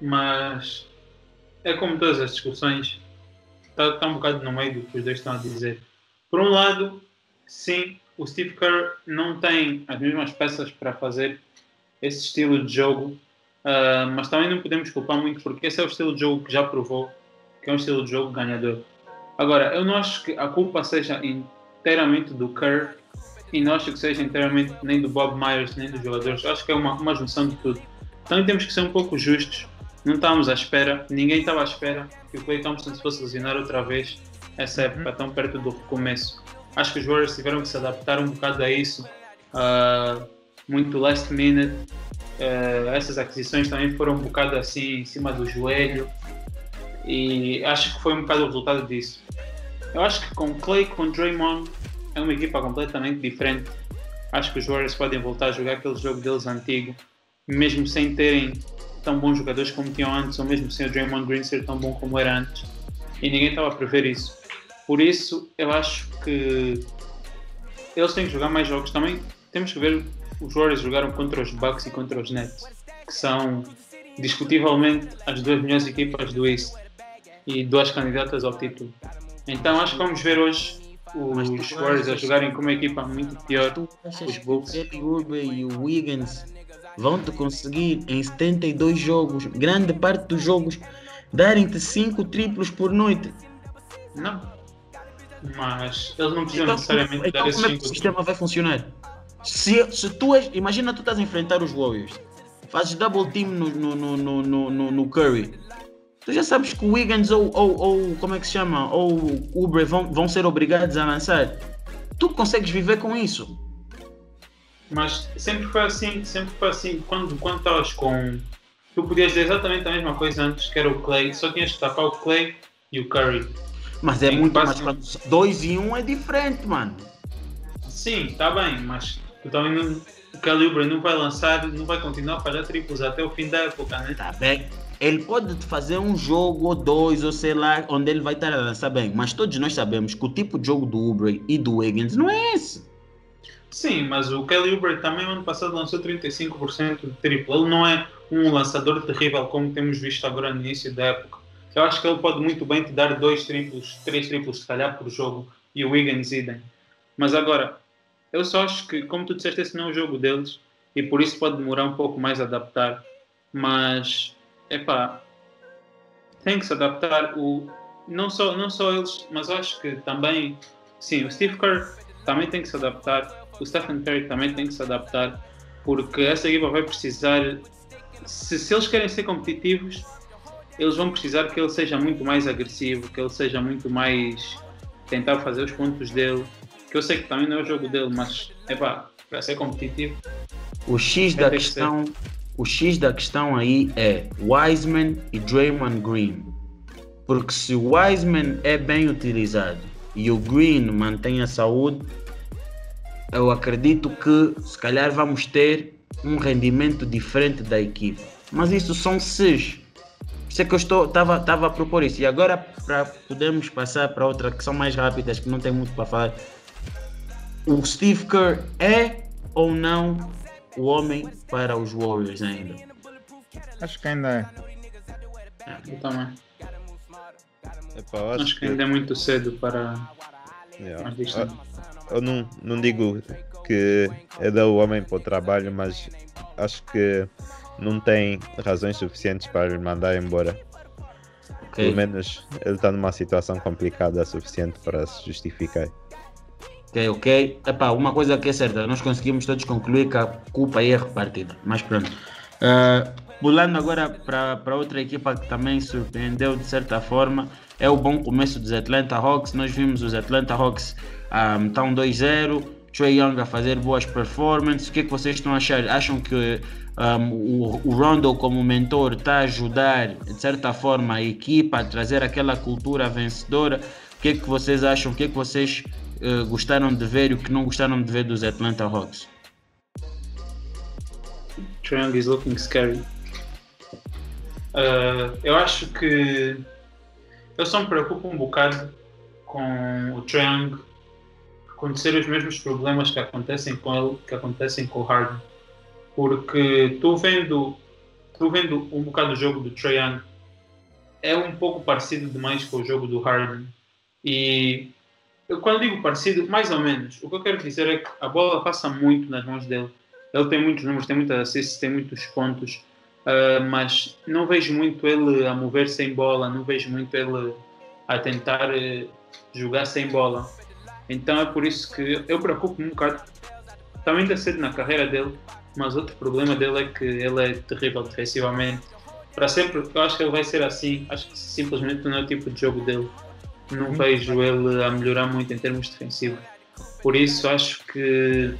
Mas é como todas as discussões, está um bocado no meio do que os dois estão a dizer. Por um lado, sim, o Steve Kerr não tem as mesmas peças para fazer esse estilo de jogo, mas também não podemos culpar muito, porque esse é o estilo de jogo que já provou que é um estilo de jogo ganhador. Agora, eu não acho que a culpa seja inteiramente do Kerr e não acho que seja inteiramente nem do Bob Myers nem dos jogadores. Eu acho que é uma junção de tudo. Também temos que ser um pouco justos. Não estávamos à espera, ninguém estava à espera que o Klay Thompson se fosse lesionar outra vez essa época, tão perto do recomeço. Acho que os Warriors tiveram que se adaptar um bocado a isso. Muito last minute, essas aquisições também foram um bocado assim em cima do joelho e acho que foi um bocado o resultado disso. Eu acho que com Klay, com Draymond é uma equipa completamente diferente. Acho que os Warriors podem voltar a jogar aquele jogo deles antigo, mesmo sem terem tão bons jogadores como tinham antes, ou mesmo sem o Draymond Green ser tão bom como era antes, e ninguém estava a prever isso. Por isso eu acho que eles têm que jogar mais jogos. Também temos que ver. Os Warriors jogaram contra os Bucks e contra os Nets, que são discutivelmente as duas melhores equipas do East. e 2 candidatas ao título. Então acho que vamos ver hoje os Warriors a jogarem com uma equipa muito pior. Tu achas Os que Bulls. o Kelly Oubre e o Wiggins vão te conseguir em 72 jogos, grande parte dos jogos, darem-te 5 triplos por noite? Não. Mas eles não precisam Então, necessariamente dar esses como é que o 5 sistema vai funcionar? Se tu és, imagina tu estás a enfrentar os Warriors, fazes double team no Curry, tu já sabes que o Wiggins ou como é que se chama, ou o Oubre vão ser obrigados a lançar. Tu consegues viver com isso? Mas sempre foi assim. Quando estavas com. Tu podias dizer exatamente a mesma coisa antes, que era o Clay, só tinhas que tapar o Clay e o Curry. Mas é Sim, muito mais basicamente. quando 2 e 1 é diferente, mano. Sim, está bem, mas tu também não, o Kelly Oubre não vai lançar, não vai continuar a falhar triplos até o fim da época, né? Tá bem. Ele pode fazer um jogo ou 2, ou sei lá, onde ele vai estar a lançar bem. Mas todos nós sabemos que o tipo de jogo do Oubre e do Wiggins não é esse. Sim, mas o Kelly Oubre também ano passado lançou 35% de triplo. Ele não é um lançador terrível como temos visto agora no início da época. Eu acho que ele pode muito bem te dar 2 triplos, 3 triplos se calhar por jogo e o Wiggins idem. Mas agora, eu só acho que, como tu disseste, esse não é o jogo deles e por isso pode demorar um pouco mais a adaptar. Mas, epá, tem que se adaptar. Não só eles, mas eu acho que também, sim, o Steve Kerr também tem que se adaptar, o Stephen Curry também tem que se adaptar, porque essa equipa vai precisar, se eles querem ser competitivos, eles vão precisar que ele seja muito mais agressivo, que ele seja muito mais tentar fazer os pontos dele, que eu sei que também não é o jogo dele, mas epá, para ser competitivo. O X da questão aí é Wiseman e Draymond Green. Porque se o Wiseman é bem utilizado e o Green mantém a saúde, eu acredito que se calhar vamos ter um rendimento diferente da equipe. Mas isso são seis. Por isso é que eu estava a propor isso. E agora para podermos passar para outra que são mais rápidas, que não tem muito para falar. O Steve Kerr é ou não o homem para os Warriors ainda? Acho que ainda é. Eu também. Epá, eu Acho que ainda é muito cedo para yeah. isto. Eu não digo que é dar o homem para o trabalho, mas acho que não tem razões suficientes para lhe mandar embora. Okay. Pelo menos ele está numa situação complicada suficiente para se justificar. Ok. Epá, uma coisa que é certa, nós conseguimos todos concluir que a culpa aí é repartida. Mas pronto. Pulando agora para outra equipa que também surpreendeu de certa forma, é o bom começo dos Atlanta Hawks. Nós vimos os Atlanta Hawks estão 2-0, Trae Young a fazer boas performances. O que é que vocês estão a achar? Acham que o Rondo como mentor está a ajudar de certa forma a equipa a trazer aquela cultura vencedora? O que é que vocês acham? O que é que vocês gostaram de ver e o que não gostaram de ver dos Atlanta Hawks? Trae Young is looking scary. Eu acho que eu só me preocupo um bocado com o Trae Young acontecer os mesmos problemas que acontecem com ele, que acontecem com o Harden, porque tu vendo um bocado do jogo do Trae Young, é um pouco parecido demais com o jogo do Harden. E eu, quando digo parecido, mais ou menos, o que eu quero dizer é que a bola passa muito nas mãos dele. Ele tem muitos números, tem muitas assists, tem muitos pontos, mas não vejo muito ele a mover sem bola, não vejo muito ele a tentar jogar sem bola. Então é por isso que eu preocupo-me um bocado. Também ainda cedo na carreira dele, mas outro problema dele é que ele é terrível defensivamente. Para sempre, eu acho que ele vai ser assim. Acho que simplesmente não é o tipo de jogo dele. Não vejo ele a melhorar muito em termos defensivos. Por isso acho que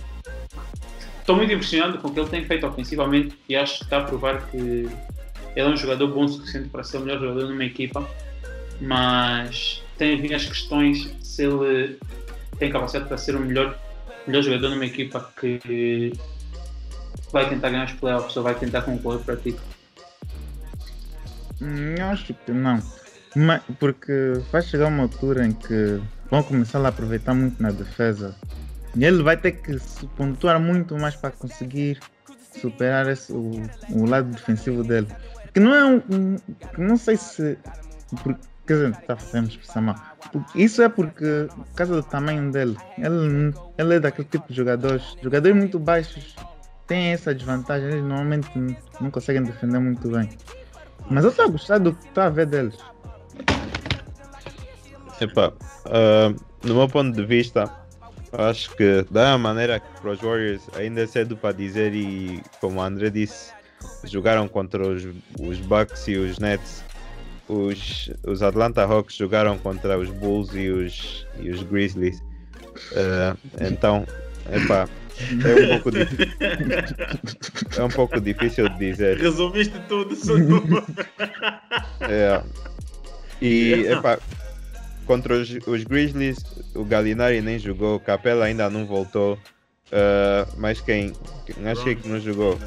estou muito impressionado com o que ele tem feito ofensivamente e acho que está a provar que ele é um jogador bom o suficiente para ser o melhor jogador numa equipa. Mas tem as minhas questões se ele tem capacidade para ser o melhor jogador numa equipa que vai tentar ganhar os playoffs ou vai tentar concorrer para título. Eu acho que não. Mas, porque vai chegar uma altura em que vão começar a aproveitar muito na defesa. E ele vai ter que se pontuar muito mais para conseguir superar o lado defensivo dele. Que não é não sei se... Quer dizer, tá fazendo expressão mal. Isso é porque, por causa do tamanho dele, ele é daquele tipo de jogadores muito baixos têm essa desvantagem, eles normalmente não conseguem defender muito bem. Mas eu estou a gostar do que estou a ver deles. Epá, no meu ponto de vista, acho que da maneira que para os Warriors ainda é cedo para dizer, e como o André disse, jogaram contra os Bucks e os Nets. Os Atlanta Hawks jogaram contra os Bulls e os Grizzlies. Então, epá, é um pouco difícil de dizer. Resolviste tudo, E, epá, contra os Grizzlies, o Gallinari nem jogou, o Capela ainda não voltou. Mas quem achei que não jogou?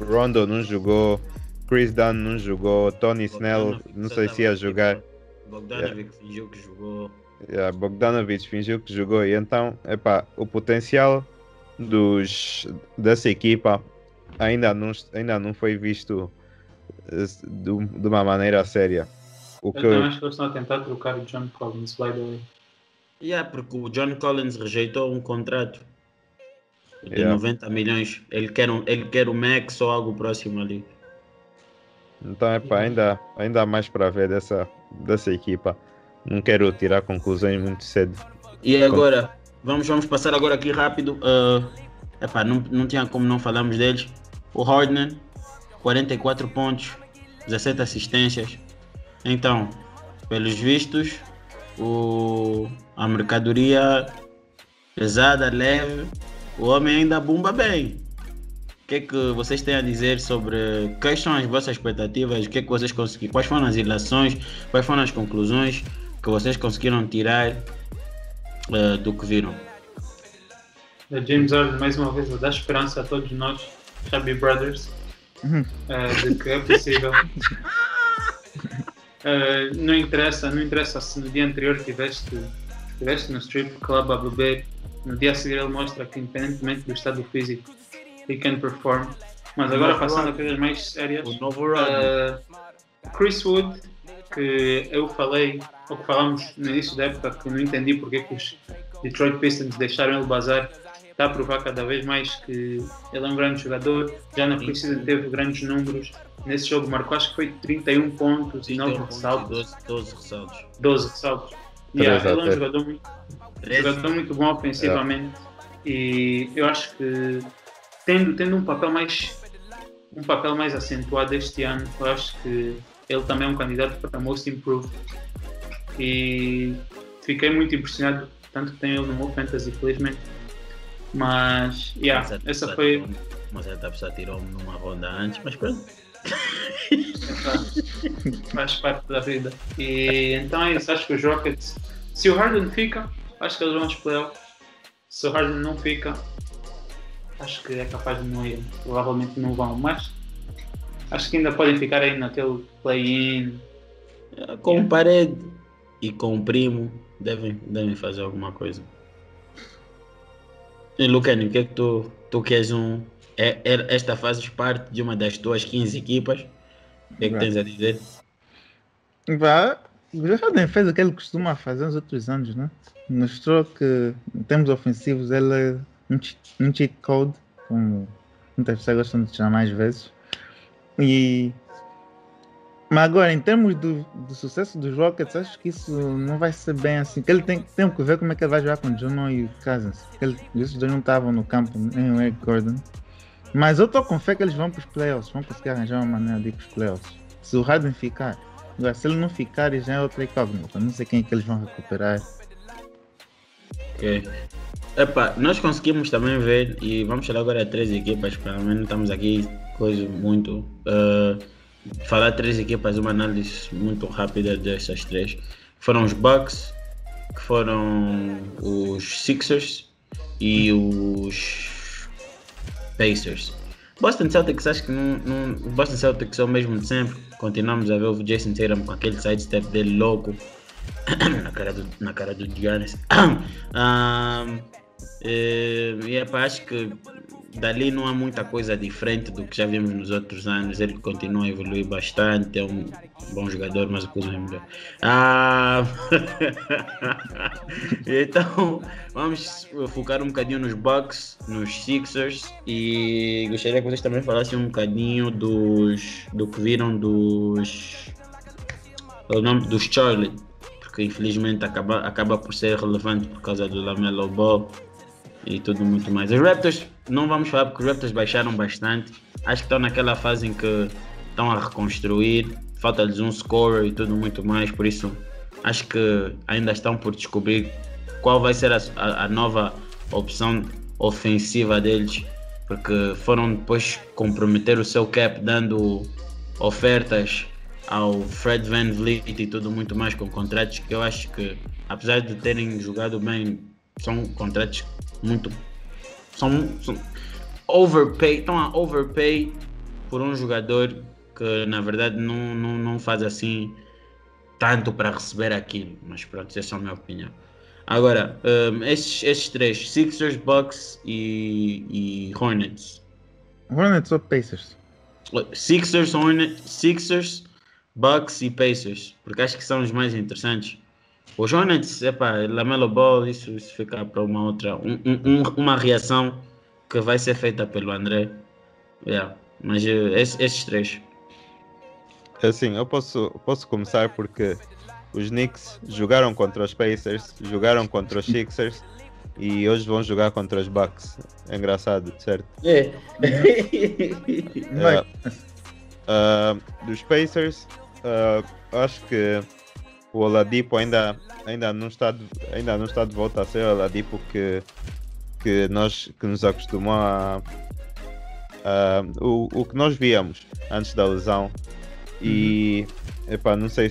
Rondo não jogou, Chris Dunn não jogou, Tony Snell não sei se ia jogar. Bogdanovic fingiu que jogou. Bogdanovic fingiu que jogou. E então, epá, o potencial dessa equipa ainda não foi visto de uma maneira séria. Eu também acho que eles estão a tentar trocar o John Collins, by the way. Porque o John Collins rejeitou um contrato de 90 milhões. Ele quer o Max ou algo próximo ali. Então, epá, ainda há mais para ver dessa equipa. Não quero tirar conclusões muito cedo. E agora, vamos passar agora aqui rápido. Não tinha como não falarmos deles. O Harden, 44 pontos, 17 assistências. Então, pelos vistos, a mercadoria pesada, leve, o homem ainda bomba bem. O que é que vocês têm a dizer sobre quais são as vossas expectativas? O que é que vocês conseguiram? Quais foram as ilações? Quais foram as conclusões que vocês conseguiram tirar do que viram? James Harden, mais uma vez, dá esperança a todos nós, Chubby Brothers, de que é possível. Não interessa se no dia anterior estiveste no strip club a beber, no dia a seguir ele mostra que, independentemente do estado físico, he can perform. Mas agora passando a coisas mais sérias, O novo Chris Wood, que eu falei, ou que falámos no início da época, que não entendi porque que os Detroit Pistons deixaram ele bazar, está a provar cada vez mais que ele é um grande jogador. Já na preseason teve grandes números. Nesse jogo marcou, acho que foi 31 pontos e 9 ressaltos. 12 ressaltos. 12 ressaltos. Ele é um jogador muito bom ofensivamente. E eu acho que tendo um papel mais acentuado este ano, eu acho que ele também é um candidato para Most Improved. E fiquei muito impressionado, tanto que tenho ele no meu fantasy, felizmente. Mas, essa foi... Uma certa pessoa tirou-me numa ronda antes, mas pronto. Faz parte da vida. E então é isso, acho que os Rockets, se o Harden fica, acho que eles vão aos playoffs. Se o Harden não fica, acho que é capaz de não ir. Provavelmente não vão, mas acho que ainda podem ficar aí naquele play-in. Com o Parede e com o Primo devem fazer alguma coisa. E Lucani, o que é que tu queres esta fazes parte de uma das tuas 15 equipas? O que é que tens a dizer? O Harden fez o que ele costuma fazer nos outros anos, né? Mostrou que em termos ofensivos ele é um cheat code, como muitas pessoas gostam de chamar às vezes. Mas agora, em termos do sucesso dos Rockets, acho que isso não vai ser bem assim. Ele tem que ver como é que ele vai jogar com o Juno e o Cousins. Esses dois não estavam no campo, nem o Eric Gordon. Mas eu estou com fé que eles vão para os playoffs, vão conseguir arranjar uma maneira de ir para os playoffs. Se o Harden ficar. Agora, se ele não ficar, já é outra incógnita. Não sei quem é que eles vão recuperar. Ok. Nós conseguimos também ver, e vamos falar agora de 3 equipas, pelo menos estamos aqui coisa muito... falar 3 equipas, uma análise muito rápida dessas 3. Foram os Bucks, que foram os Sixers e os Pacers. Boston Celtics, acho que não Boston Celtics é o mesmo de sempre. Continuamos a ver o Jason Tatum com aquele sidestep dele louco na cara do Giannis. Acho que dali não há muita coisa diferente do que já vimos nos outros anos. Ele continua a evoluir bastante, é um bom jogador, mas o Kuzma é melhor. Então, vamos focar um bocadinho nos Bucks, nos Sixers, e gostaria que vocês também falassem um bocadinho do que viram o nome dos Charlotte, porque infelizmente acaba por ser relevante por causa do LaMelo Ball e tudo muito mais. Os Raptors, não vamos falar porque os Raptors baixaram bastante. Acho que estão naquela fase em que estão a reconstruir, falta-lhes um scorer e tudo muito mais, por isso acho que ainda estão por descobrir qual vai ser a nova opção ofensiva deles, porque foram depois comprometer o seu cap dando ofertas ao Fred VanVleet e tudo muito mais, com contratos que eu acho que, apesar de terem jogado bem, são contratos muito... são overpay, estão a overpay por um jogador que na verdade não faz assim tanto para receber aquilo, mas pronto, essa é a minha opinião. Agora, esses três, Sixers, Bucks e Hornets. Hornets ou Pacers? Sixers, Bucks e Pacers, porque acho que são os mais interessantes. Os Hornets, LaMelo Ball, isso fica para uma outra, uma reação que vai ser feita pelo André. Mas esses três. Assim, eu posso começar porque os Knicks jogaram contra os Pacers, jogaram contra os Sixers e hoje vão jogar contra os Bucks. É engraçado, certo? Dos Pacers, acho que o Oladipo ainda não está de volta a ser o Oladipo que nos acostumou o que nós víamos antes da lesão. E não sei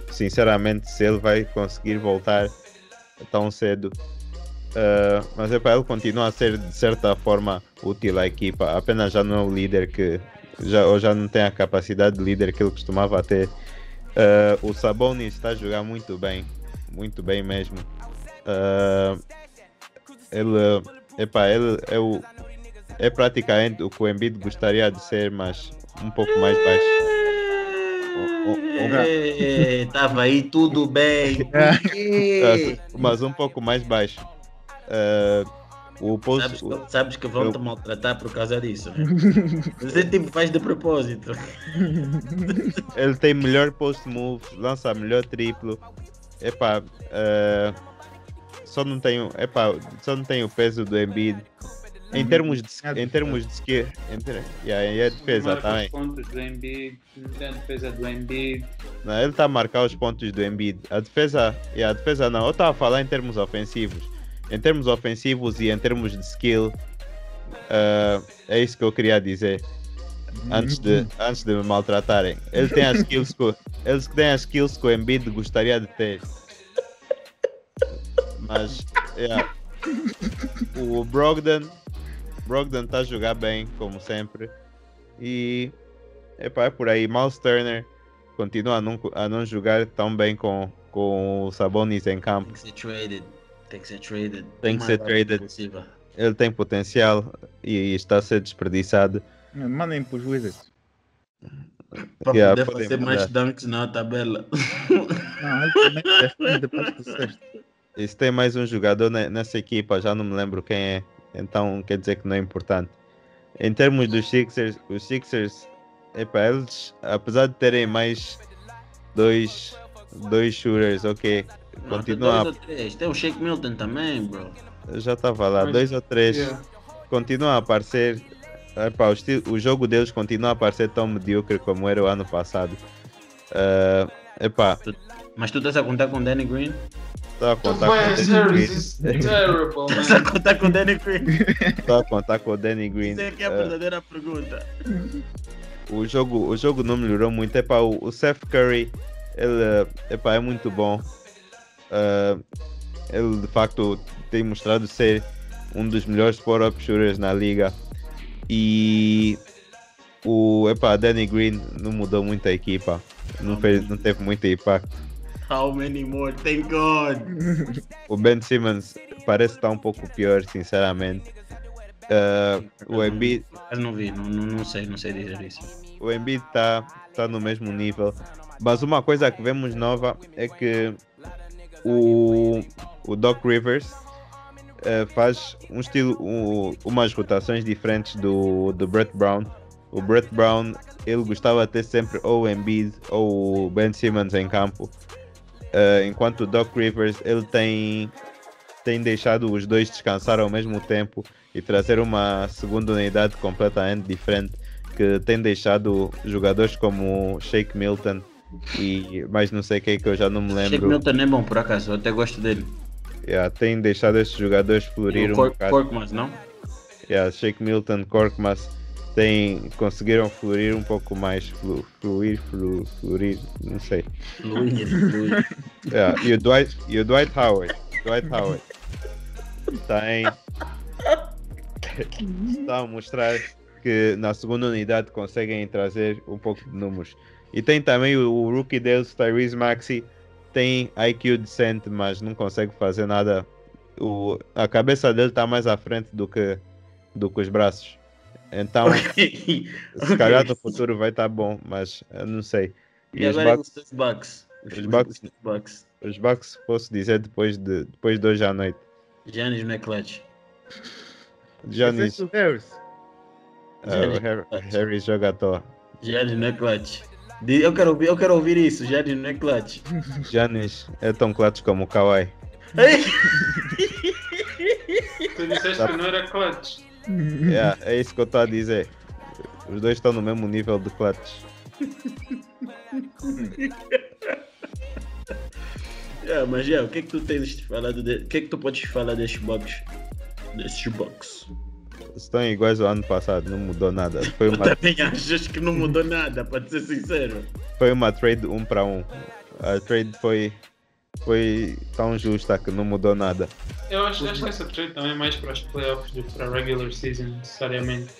sinceramente se ele vai conseguir voltar tão cedo, mas ele continua a ser de certa forma útil à equipa, apenas já não é o líder que já não tem a capacidade de líder que ele costumava ter. O Sabonis está a jogar muito bem mesmo. Ele é praticamente o que o Embiid gostaria de ser, mas um pouco mais baixo. Tava aí tudo bem. Mas um pouco mais baixo. Sabes que vão te maltratar por causa disso, né? Você tipo faz de propósito. Ele tem melhor post move, lança melhor triplo. Só não tem o peso do Embiid. Em termos de skill, e a defesa também. Pontos do Embiid, a defesa do Embiid. Não, ele está a marcar os pontos do Embiid. A defesa não. Eu estava a falar em termos ofensivos. Em termos ofensivos e em termos de skill, é isso que eu queria dizer. Antes de me maltratarem. Ele tem as skills que o Embiid gostaria de ter. Mas, o Brogdon está a jogar bem, como sempre. E é por aí. Miles Turner continua a não jogar tão bem com o Sabonis em campo. Tem que ser traded. Ele tem potencial e está a ser desperdiçado. Mandem para os Wizards. Para poder fazer mais dunks na tabela. Não, ele também defende depois do sexto. E se tem mais um jogador nessa equipa, já não me lembro quem é. Então quer dizer que não é importante. Em termos dos Sixers, os Sixers, eles, apesar de terem mais dois shooters, ok. Continua. 2 ou 3. Tem o Shake Milton também, bro. Eu já estava lá, 2 ou 3. Continua a aparecer. O jogo deles continua a parecer tão medíocre como era o ano passado. Mas tu estás a contar com o Danny Green? Estou a contar com o Danny Green. Estás a contar com o Danny Green? Estou a contar com o Danny Green. Isso é que é a verdadeira pergunta. O jogo não melhorou muito. O Seth Curry, ele é muito bom. Ele de facto tem mostrado ser um dos melhores spot-up shooters na liga. E o Danny Green não mudou muito a equipa. Não teve muito impacto. How many more? Thank God! O Ben Simmons parece estar um pouco pior, sinceramente. O Embiid, Eu não vi, não sei dizer isso. o Embiid tá no mesmo nível. Mas uma coisa que vemos nova é que o Doc Rivers faz um estilo, umas rotações diferentes do Brett Brown. O Brett Brown, ele gostava de ter sempre ou o Embiid ou o Ben Simmons em campo. Enquanto o Doc Rivers, ele tem deixado os dois descansar ao mesmo tempo e trazer uma segunda unidade completamente diferente, que tem deixado jogadores como Shake Milton e mais não sei quem que eu já não me Shake lembro. Milton é bom por acaso, eu até gosto dele. Tem deixado esses jogadores fluir um bocado. Korkmaz, não? Shake Milton, Korkmaz conseguiram fluir um pouco mais, fluir, não sei. Fluir. E o Dwight Howard está a mostrar que na segunda unidade conseguem trazer um pouco de números. E tem também o rookie deles, Tyrese Maxey, tem IQ decente, mas não consegue fazer nada. A cabeça dele está mais à frente do que os braços. Então, se calhar no futuro vai estar bom, mas eu não sei. E agora os Bucks. Os Bucks, posso dizer, depois de hoje à noite. Giannis não é clutch. Giannis, o Harris. Harry joga à toa. Giannis não é clutch. Eu quero ouvir isso. Giannis não é clutch. Giannis é tão clutch como o Kawhi. Tu disseste que não era clutch. É isso que eu estou a dizer. Os dois estão no mesmo nível de clutch. Mas o que é que tu tens falado o que é que tu podes falar destes Bucks? Estão iguais ao ano passado, não mudou nada. Eu também achas que não mudou nada, para ser sincero. Foi uma trade 1 para 1. A trade foi tão justa que não mudou nada. Eu acho que essa trade também é mais para os playoffs do que para a regular season, necessariamente.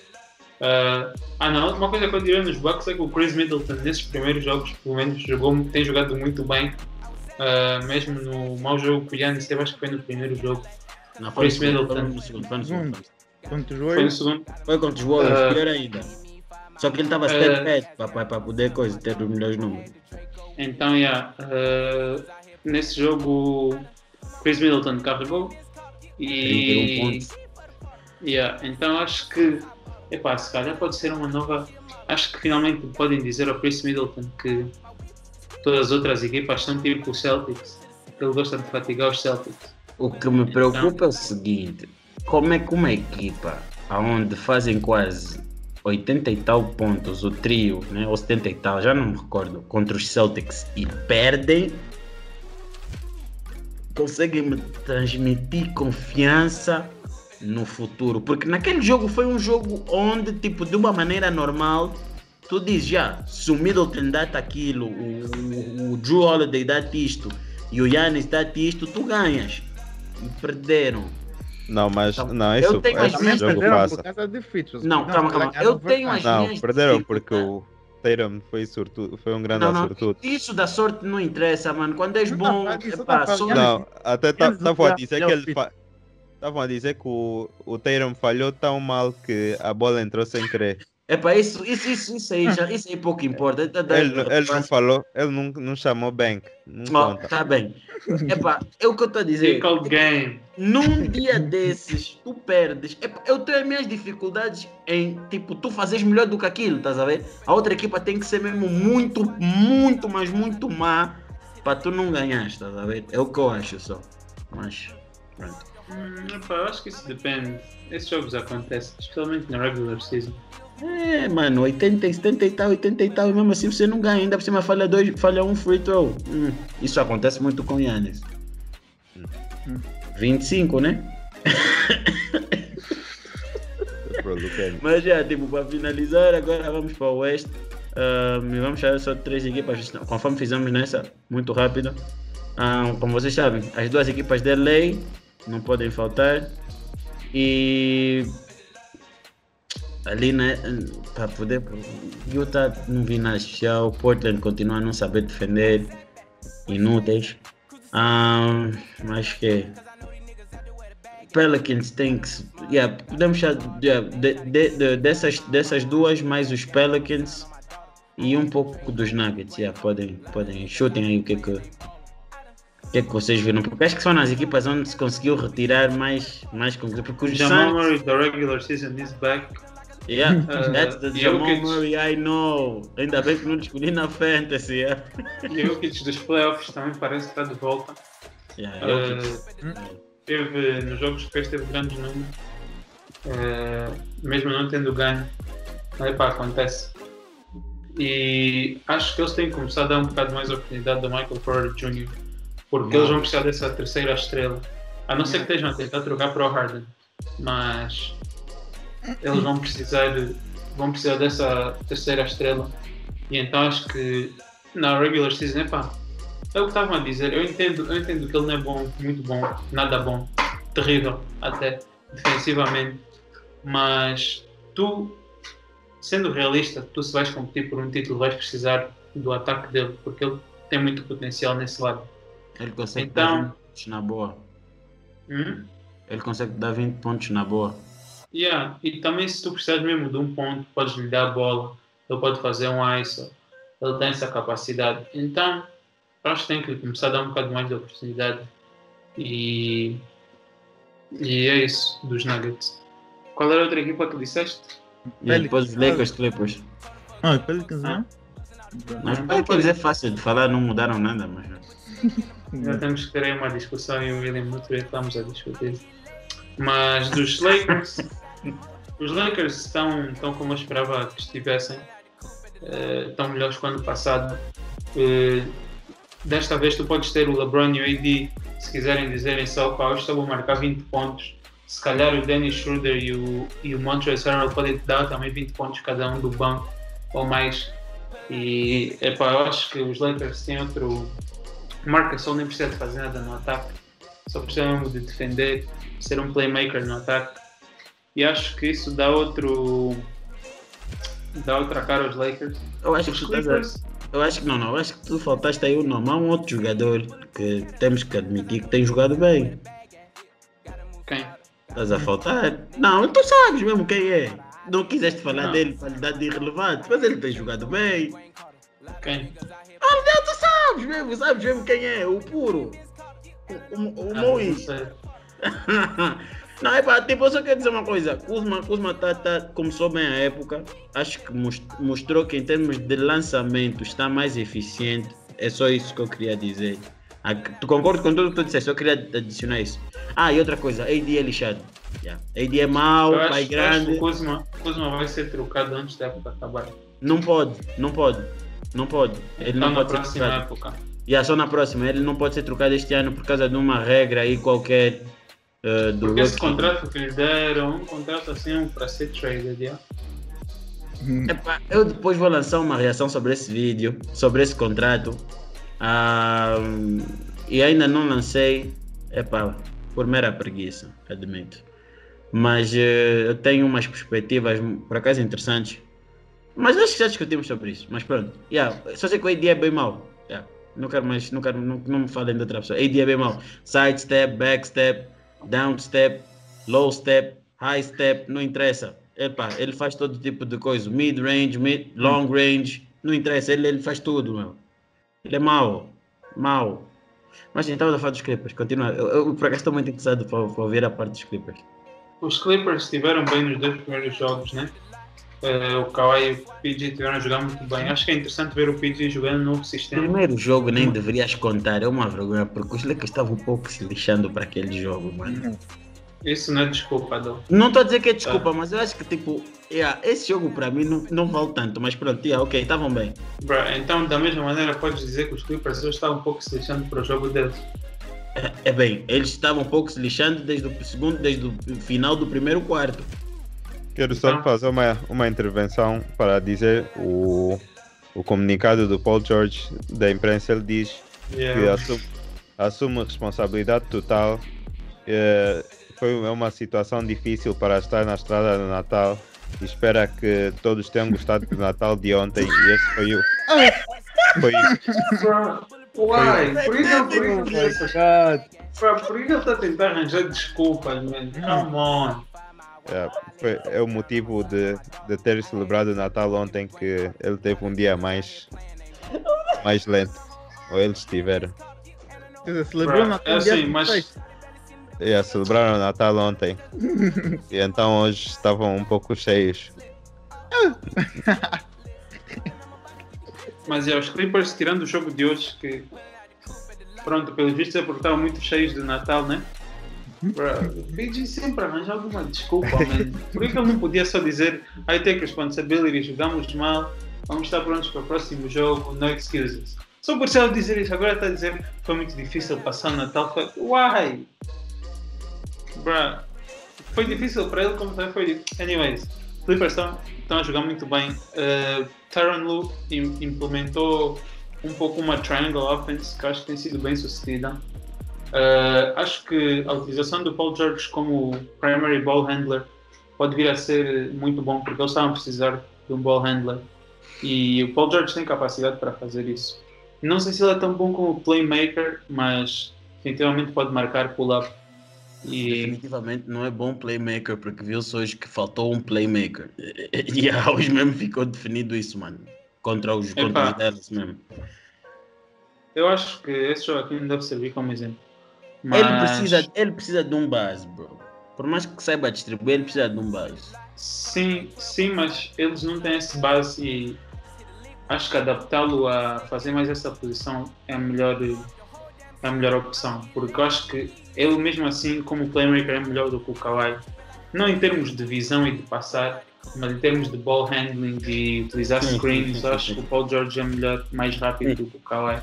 Não, uma coisa que eu diria nos Bucks é que o Chris Middleton nesses primeiros jogos, pelo menos, tem jogado muito bem. Mesmo no mau jogo que o Giannis teve, acho que foi no primeiro jogo. Não, foi Chris Middleton. no segundo. Contra os Foi no Warriors. segundo. Foi contra os Warriors, pior ainda. Só que ele estava step para poder ter os melhores números. Então, nesse jogo, Chris Middleton carregou 31 pontos. Então acho que, se calhar pode ser uma nova. Acho que finalmente podem dizer ao Chris Middleton que todas as outras equipas são tipo o Celtics, que ele gosta de fatigar os Celtics. O que me preocupa é o seguinte: como é que uma equipa onde fazem quase 80 e tal pontos, o trio, né, ou 70 e tal, já não me recordo, contra os Celtics e perdem, conseguem me transmitir confiança no futuro? Porque naquele jogo foi um jogo onde, tipo, de uma maneira normal, tu dizes se o Middleton dá-te aquilo, o Drew Holiday dá-te isto e o Giannis dá-te isto, tu ganhas. E perderam. Não, mas Então, não, eu isso tenho esse as jogo Perderam passa. por causa de features. Não, calma. Eu tenho as Não, minhas perderam porque dificuldades. o Tatum foi sortudo, foi um grande Não, sortudo. isso da sorte não interessa, mano. Quando és bom, só... Não, até estavam a dizer que Giannis- ele estavam a dizer que o Tatum falhou tão mal que a bola entrou sem querer. Isso aí pouco importa. Ele não falou, ele não chamou Bank. Não conta. Tá bem. É o que eu estou a dizer. Equal game. Num dia desses, tu perdes. Eu tenho as minhas dificuldades em, tipo, tu fazes melhor do que aquilo, estás a ver? A outra equipa tem que ser mesmo muito, mas muito má para tu não ganhar, estás a ver? É o que eu acho só. Mas, pronto. Eu acho que isso depende. Esses jogos acontecem, especialmente na regular season. Mano, 80, 70 e tal, e mesmo assim você não ganha, ainda por cima falha um free throw. Isso acontece muito com o Giannis. 25, né? Mas tipo, para finalizar, agora vamos para o Oeste. Vamos falar só de 3 equipas, conforme fizemos nessa, muito rápido. Como vocês sabem, as 2 equipas de LA não podem faltar. E ali, né, para poder. Utah não vi nada especial. Portland continua a não saber defender. Inúteis. Mas que Pelicans tem que podemos achar dessas duas, mais os Pelicans e um pouco dos Nuggets. Podem chutem aí o que é que vocês viram, porque acho que são nas equipas onde se conseguiu retirar mais concreto, porque os Jamal Suns, Murray, the regular season is back. that's the Jamal Jokic. Murray I know. Ainda bem que não escolhi na Fantasy. E o Jokic dos playoffs também parece que está de volta. Teve nos jogos que fez, teve grandes números, mesmo não tendo ganho. Acontece. E acho que eles têm que começar a dar um bocado mais oportunidade do Michael Porter Jr., porque eles vão precisar dessa terceira estrela, a não ser que estejam a tentar trocar para o Harden, mas eles vão precisar dessa terceira estrela. E então acho que na regular season, é o que estavam a dizer, eu entendo que ele não é bom, muito bom, nada bom, terrível até defensivamente, mas tu, sendo realista, tu se vais competir por um título vais precisar do ataque dele, porque ele tem muito potencial nesse lado. Ele consegue dar 20 pontos na boa. Ele consegue dar 20 pontos na boa. E também se tu precisares mesmo de um ponto, podes lhe dar a bola, ele pode fazer um ISO, ele tem essa capacidade. Então, acho que tem que começar a dar um bocado mais de oportunidade. E é isso, dos Nuggets. Qual era a outra equipa que disseste? E depois os Lakers, Clippers. Pelicans não? Mas Pelicans é fácil de falar, não mudaram nada, mas... Já temos que ter aí uma discussão e o William muito bem estamos a discutir. Mas dos Lakers, os Lakers estão como eu esperava que estivessem. Estão melhores que o ano passado. Desta vez tu podes ter o LeBron e o AD, se quiserem dizerem só, hoje vou marcar 20 pontos. Se calhar o Dennis Schroeder e o Montrezl Harrell podem te dar também 20 pontos cada um do banco ou mais. E eu acho que os Lakers têm outro... O Marc Gasol nem precisa de fazer nada no ataque, só precisa de defender, ser um playmaker no ataque. E acho que isso dá outra cara aos Lakers. Eu acho que tu faltaste aí o nome. Há um outro jogador que temos que admitir que tem jogado bem. Quem? Estás a faltar? Não, tu sabes mesmo quem é. Não quiseste falar dele para lhe dar de irrelevante, mas ele tem jogado bem. Quem? Tu sabes mesmo quem é, o puro. O Moui. Não, eu só quero dizer uma coisa. Kuzma começou bem a época. Acho que mostrou que em termos de lançamento está mais eficiente. É só isso que eu queria dizer. Tu concordas com tudo que tu disseste, eu queria adicionar isso. E outra coisa, AD é lixado. AD é mau, pai grande. Acho que o Kuzma vai ser trocado antes da época acabar. Não pode. Ele não pode ser trocado. Época. Só na próxima. Ele não pode ser trocado este ano por causa de uma regra aí qualquer. Porque esse contrato que lhe deram, um contrato assim para ser traded, eu depois vou lançar uma reação sobre esse vídeo, sobre esse contrato. E ainda não lancei, por mera preguiça, admito. Mas eu tenho umas perspectivas, por acaso, interessantes. Mas acho que já discutimos sobre isso. Mas pronto, só sei que o AD é bem mau. Não me falem de outra pessoa. AD é bem mau. Side step, back step, down step, low step, high step, não interessa. Ele faz todo tipo de coisa. Mid range, long range, não interessa. Ele faz tudo, meu. Ele é mau. Mas então a falar dos Clippers, continua. Eu por acaso estou muito interessado para ouvir a parte dos Clippers. Os Clippers estiveram bem nos 2 primeiros jogos, né? O Kawhi e o PG estiveram a jogar muito bem. Acho que é interessante ver o PG jogando no novo sistema. O primeiro jogo nem deverias contar, é uma vergonha, porque os Lakers estavam um pouco se lixando para aquele jogo, mano. Isso não é desculpa, não. Não estou a dizer que é desculpa, mas eu acho que esse jogo para mim não vale tanto, mas pronto, ok, estavam bem. Então, da mesma maneira, podes dizer que os Clippers hoje estavam um pouco se lixando para o jogo deles. Eles estavam um pouco se lixando desde o final do primeiro quarto. Quero só fazer uma intervenção para dizer o comunicado do Paul George da imprensa. Ele diz que assume responsabilidade total. Foi uma situação difícil para estar na estrada do Natal. Espero que todos tenham gostado do Natal de ontem. E esse foi Uai, por isso Oh que my God. ele está a tentar arranjar desculpas, man. Come on. É o motivo de ter celebrado o Natal ontem, que ele teve um dia mais lento. Ou eles tiveram. Quer dizer, celebrou Bruh, na é assim, mas Celebraram o Natal ontem. E então hoje estavam um pouco cheios. os Clippers, tirando o jogo de hoje, que pronto, pelos vistos é porque estavam muito cheios de Natal, né? O BG sempre arranja alguma desculpa, man. Por que ele não podia só dizer I take responsibility, jogamos mal, vamos estar prontos para o próximo jogo, no excuses. Só por ele dizer isso, agora está a dizer que foi muito difícil passar o Natal. Why? Bruh, foi difícil para ele como também foi. Anyways, Clippers estão a jogar muito bem. Tyronn Lue implementou um pouco uma triangle offense que acho que tem sido bem sucedida. Acho que a utilização do Paul George como primary ball handler pode vir a ser muito bom, porque eles estavam a precisar de um ball handler e o Paul George tem capacidade para fazer isso. Não sei se ele é tão bom como playmaker, mas definitivamente pode marcar pull-up. Definitivamente não é bom playmaker, porque viu-se hoje que faltou um playmaker. E hoje mesmo ficou definido isso, mano. Contra os Dallas mesmo. Eu acho que esse jogo aqui não deve servir como exemplo. Mas Ele precisa de um base, bro. Por mais que saiba distribuir, ele precisa de um base. Sim, mas eles não têm esse base e acho que adaptá-lo a fazer mais essa posição é a melhor opção. Porque eu acho que ele mesmo assim, como playmaker, é melhor do que o Kawhi. Não em termos de visão e de passar, mas em termos de ball handling e utilizar screens, eu acho que o Paul George é melhor, mais rápido do que o Kawhi.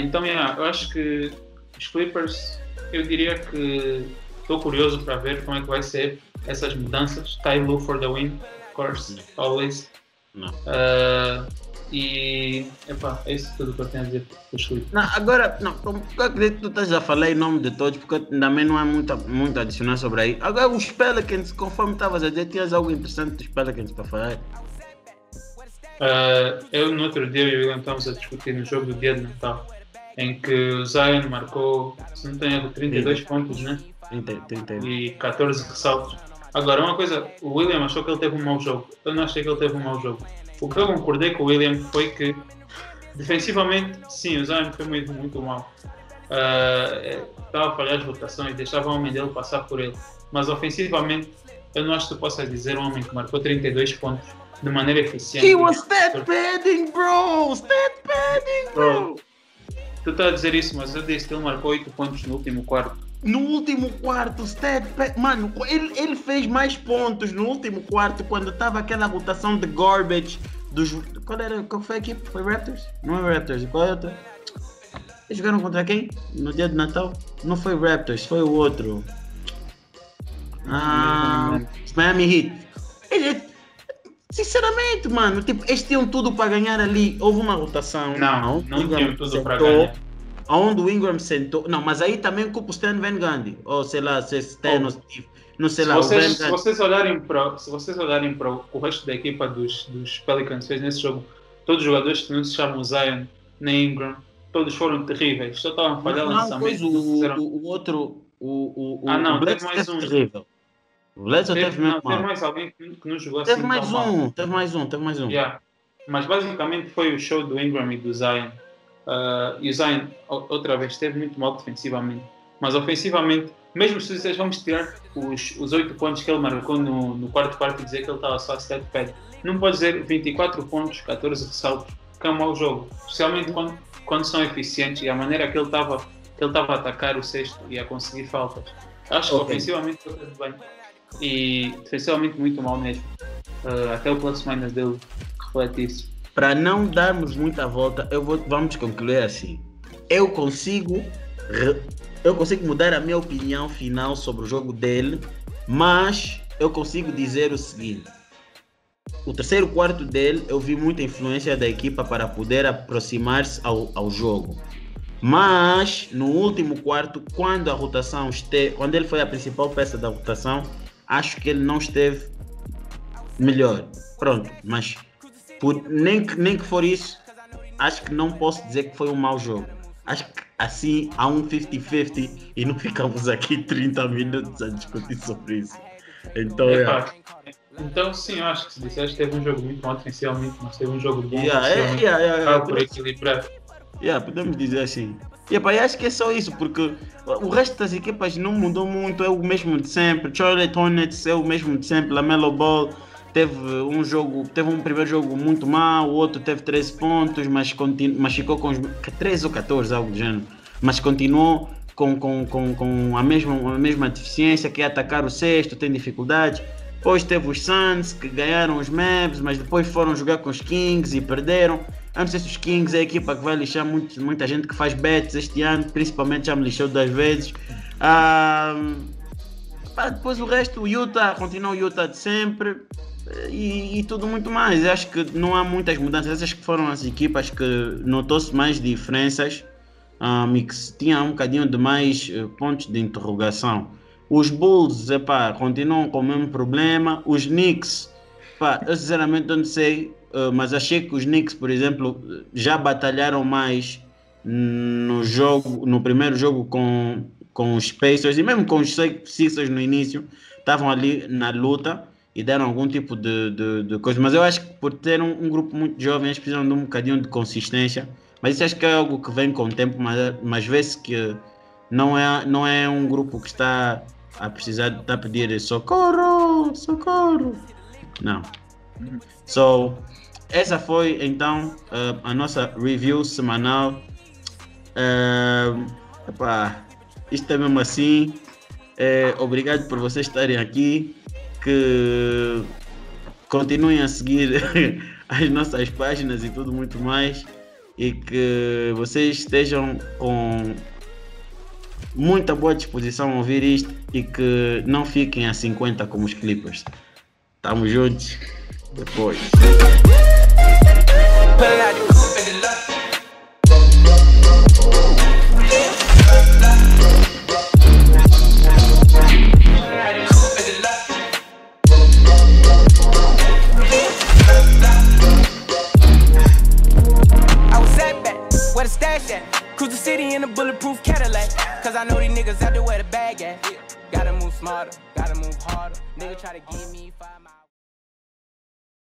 Então, eu acho que os Clippers, eu diria que estou curioso para ver como é que vai ser essas mudanças. Ty Lue for the win, of course, always. E é isso tudo que eu tenho a dizer dos Clippers. Agora, eu acredito que tu estás a falar em nome de todos, porque também não há muito a adicionar sobre aí. Agora, os Pelicans, conforme estavas a dizer, tinhas algo interessante dos Pelicans para falar? Eu no outro dia e o William estávamos a discutir no jogo do dia de Natal, em que o Zion marcou, se não tenho erro, 32 pontos, né? 30. E 14 ressaltos. Agora, uma coisa, o William achou que ele teve um mau jogo. Eu não achei que ele teve um mau jogo. O que eu concordei com o William foi que, defensivamente, sim, o Zion foi muito, muito mal. Estava a falhar as rotações, deixava o homem dele passar por ele. Mas, ofensivamente, eu não acho que tu possas dizer um homem que marcou 32 pontos de maneira eficiente. He was stat padding, bro! Stat padding, bro! Tu estás a dizer isso, mas eu disse que ele marcou 8 pontos no último quarto. No último quarto, stat padding... Mano, ele fez mais pontos no último quarto quando estava aquela rotação de garbage dos... Qual foi a equipe? Foi Raptors? Não é Raptors, qual é a outra? Eles jogaram contra quem? No dia de Natal? Não foi Raptors, foi o outro. Miami Heat. Sinceramente, mano, tipo, eles tinham tudo para ganhar ali. Houve uma rotação. Não tinham tudo para ganhar. Onde o Ingram sentou. Não, mas aí também culpa o Stan Van Gundy. Ou sei lá, se Stan ou Steve. Não sei lá. Se vocês olharem para o resto da equipa dos Pelicans fez nesse jogo, todos os jogadores que não se chamam Zion nem Ingram, todos foram terríveis. Só estavam a falhar lançamentos. O outro. Não, teve mais um. Terrível. O Bledsoe teve mais alguém que não jogou assim. Teve mais um. Yeah. Mas basicamente foi o show do Ingram e do Zion. E o Zion, outra vez, esteve muito mal defensivamente. Mas ofensivamente, mesmo se vocês vamos tirar os 8 pontos que ele marcou no quarto quarto e dizer que ele estava só a stat pad, não pode dizer 24 pontos, 14 ressaltos, que é um mau jogo. Especialmente quando são eficientes e a maneira que ele estava a atacar o cesto e a conseguir faltas. Acho que ofensivamente foi tudo bem. E defensivamente muito mal mesmo. Até o plus-minus dele reflete isso. Para não darmos muita volta, vamos concluir assim. Eu consigo mudar a minha opinião final sobre o jogo dele, mas eu consigo dizer o seguinte. O terceiro quarto dele, eu vi muita influência da equipa para poder aproximar-se ao jogo. Mas no último quarto, quando ele foi a principal peça da rotação, acho que ele não esteve melhor. Pronto, mas nem que for isso, acho que não posso dizer que foi um mau jogo. Acho que assim há um 50-50 e não ficamos aqui 30 minutos a discutir sobre isso. Então, Então sim, eu acho que se disseste que teve um jogo muito bom ofensivamente, mas teve um jogo bom por equilibrar. Podemos dizer assim. Eu acho que é só isso, porque o resto das equipas não mudou muito, é o mesmo de sempre. Charlotte Hornets é o mesmo de sempre. LaMelo Ball teve um primeiro jogo muito mau, o outro teve 13 pontos, mas ficou com 13 ou 14, algo do gênero. Mas continuou com a mesma deficiência, que é atacar o cesto, tem dificuldades. Depois teve os Suns, que ganharam os Mavs, mas depois foram jogar com os Kings e perderam. Eu não sei se os Kings é a equipa que vai lixar muita gente que faz bets este ano, principalmente já me lixou 2 vezes. Depois o resto, o Utah, continua o Utah de sempre e tudo muito mais. Eu acho que não há muitas mudanças. Essas que foram as equipas que notou-se mais diferenças e que tinha um bocadinho de mais pontos de interrogação. Os Bulls, continuam com o mesmo problema. Os Knicks, eu sinceramente não sei, mas achei que os Knicks, por exemplo, já batalharam mais no primeiro jogo com os Pacers e mesmo com os Sixers no início, estavam ali na luta e deram algum tipo de coisa. Mas eu acho que por ter um grupo muito jovem, eles precisam de um bocadinho de consistência. Mas isso acho que é algo que vem com o tempo, mas vê-se que não é um grupo que está a precisar de estar a pedir socorro. Não. So, essa foi então a nossa review semanal. Isto é mesmo assim. Obrigado por vocês estarem aqui. Que continuem a seguir as nossas páginas e tudo muito mais. E que vocês estejam com muita boa disposição a ouvir isto e que não fiquem a 50 como os Clippers. Tamo juntos. Depois. Where the stash at? Cruise the city in a bulletproof Cadillac. Cause I know these niggas out there where the bag at. Gotta move smarter, gotta move harder. Nigga try to give me 5 miles.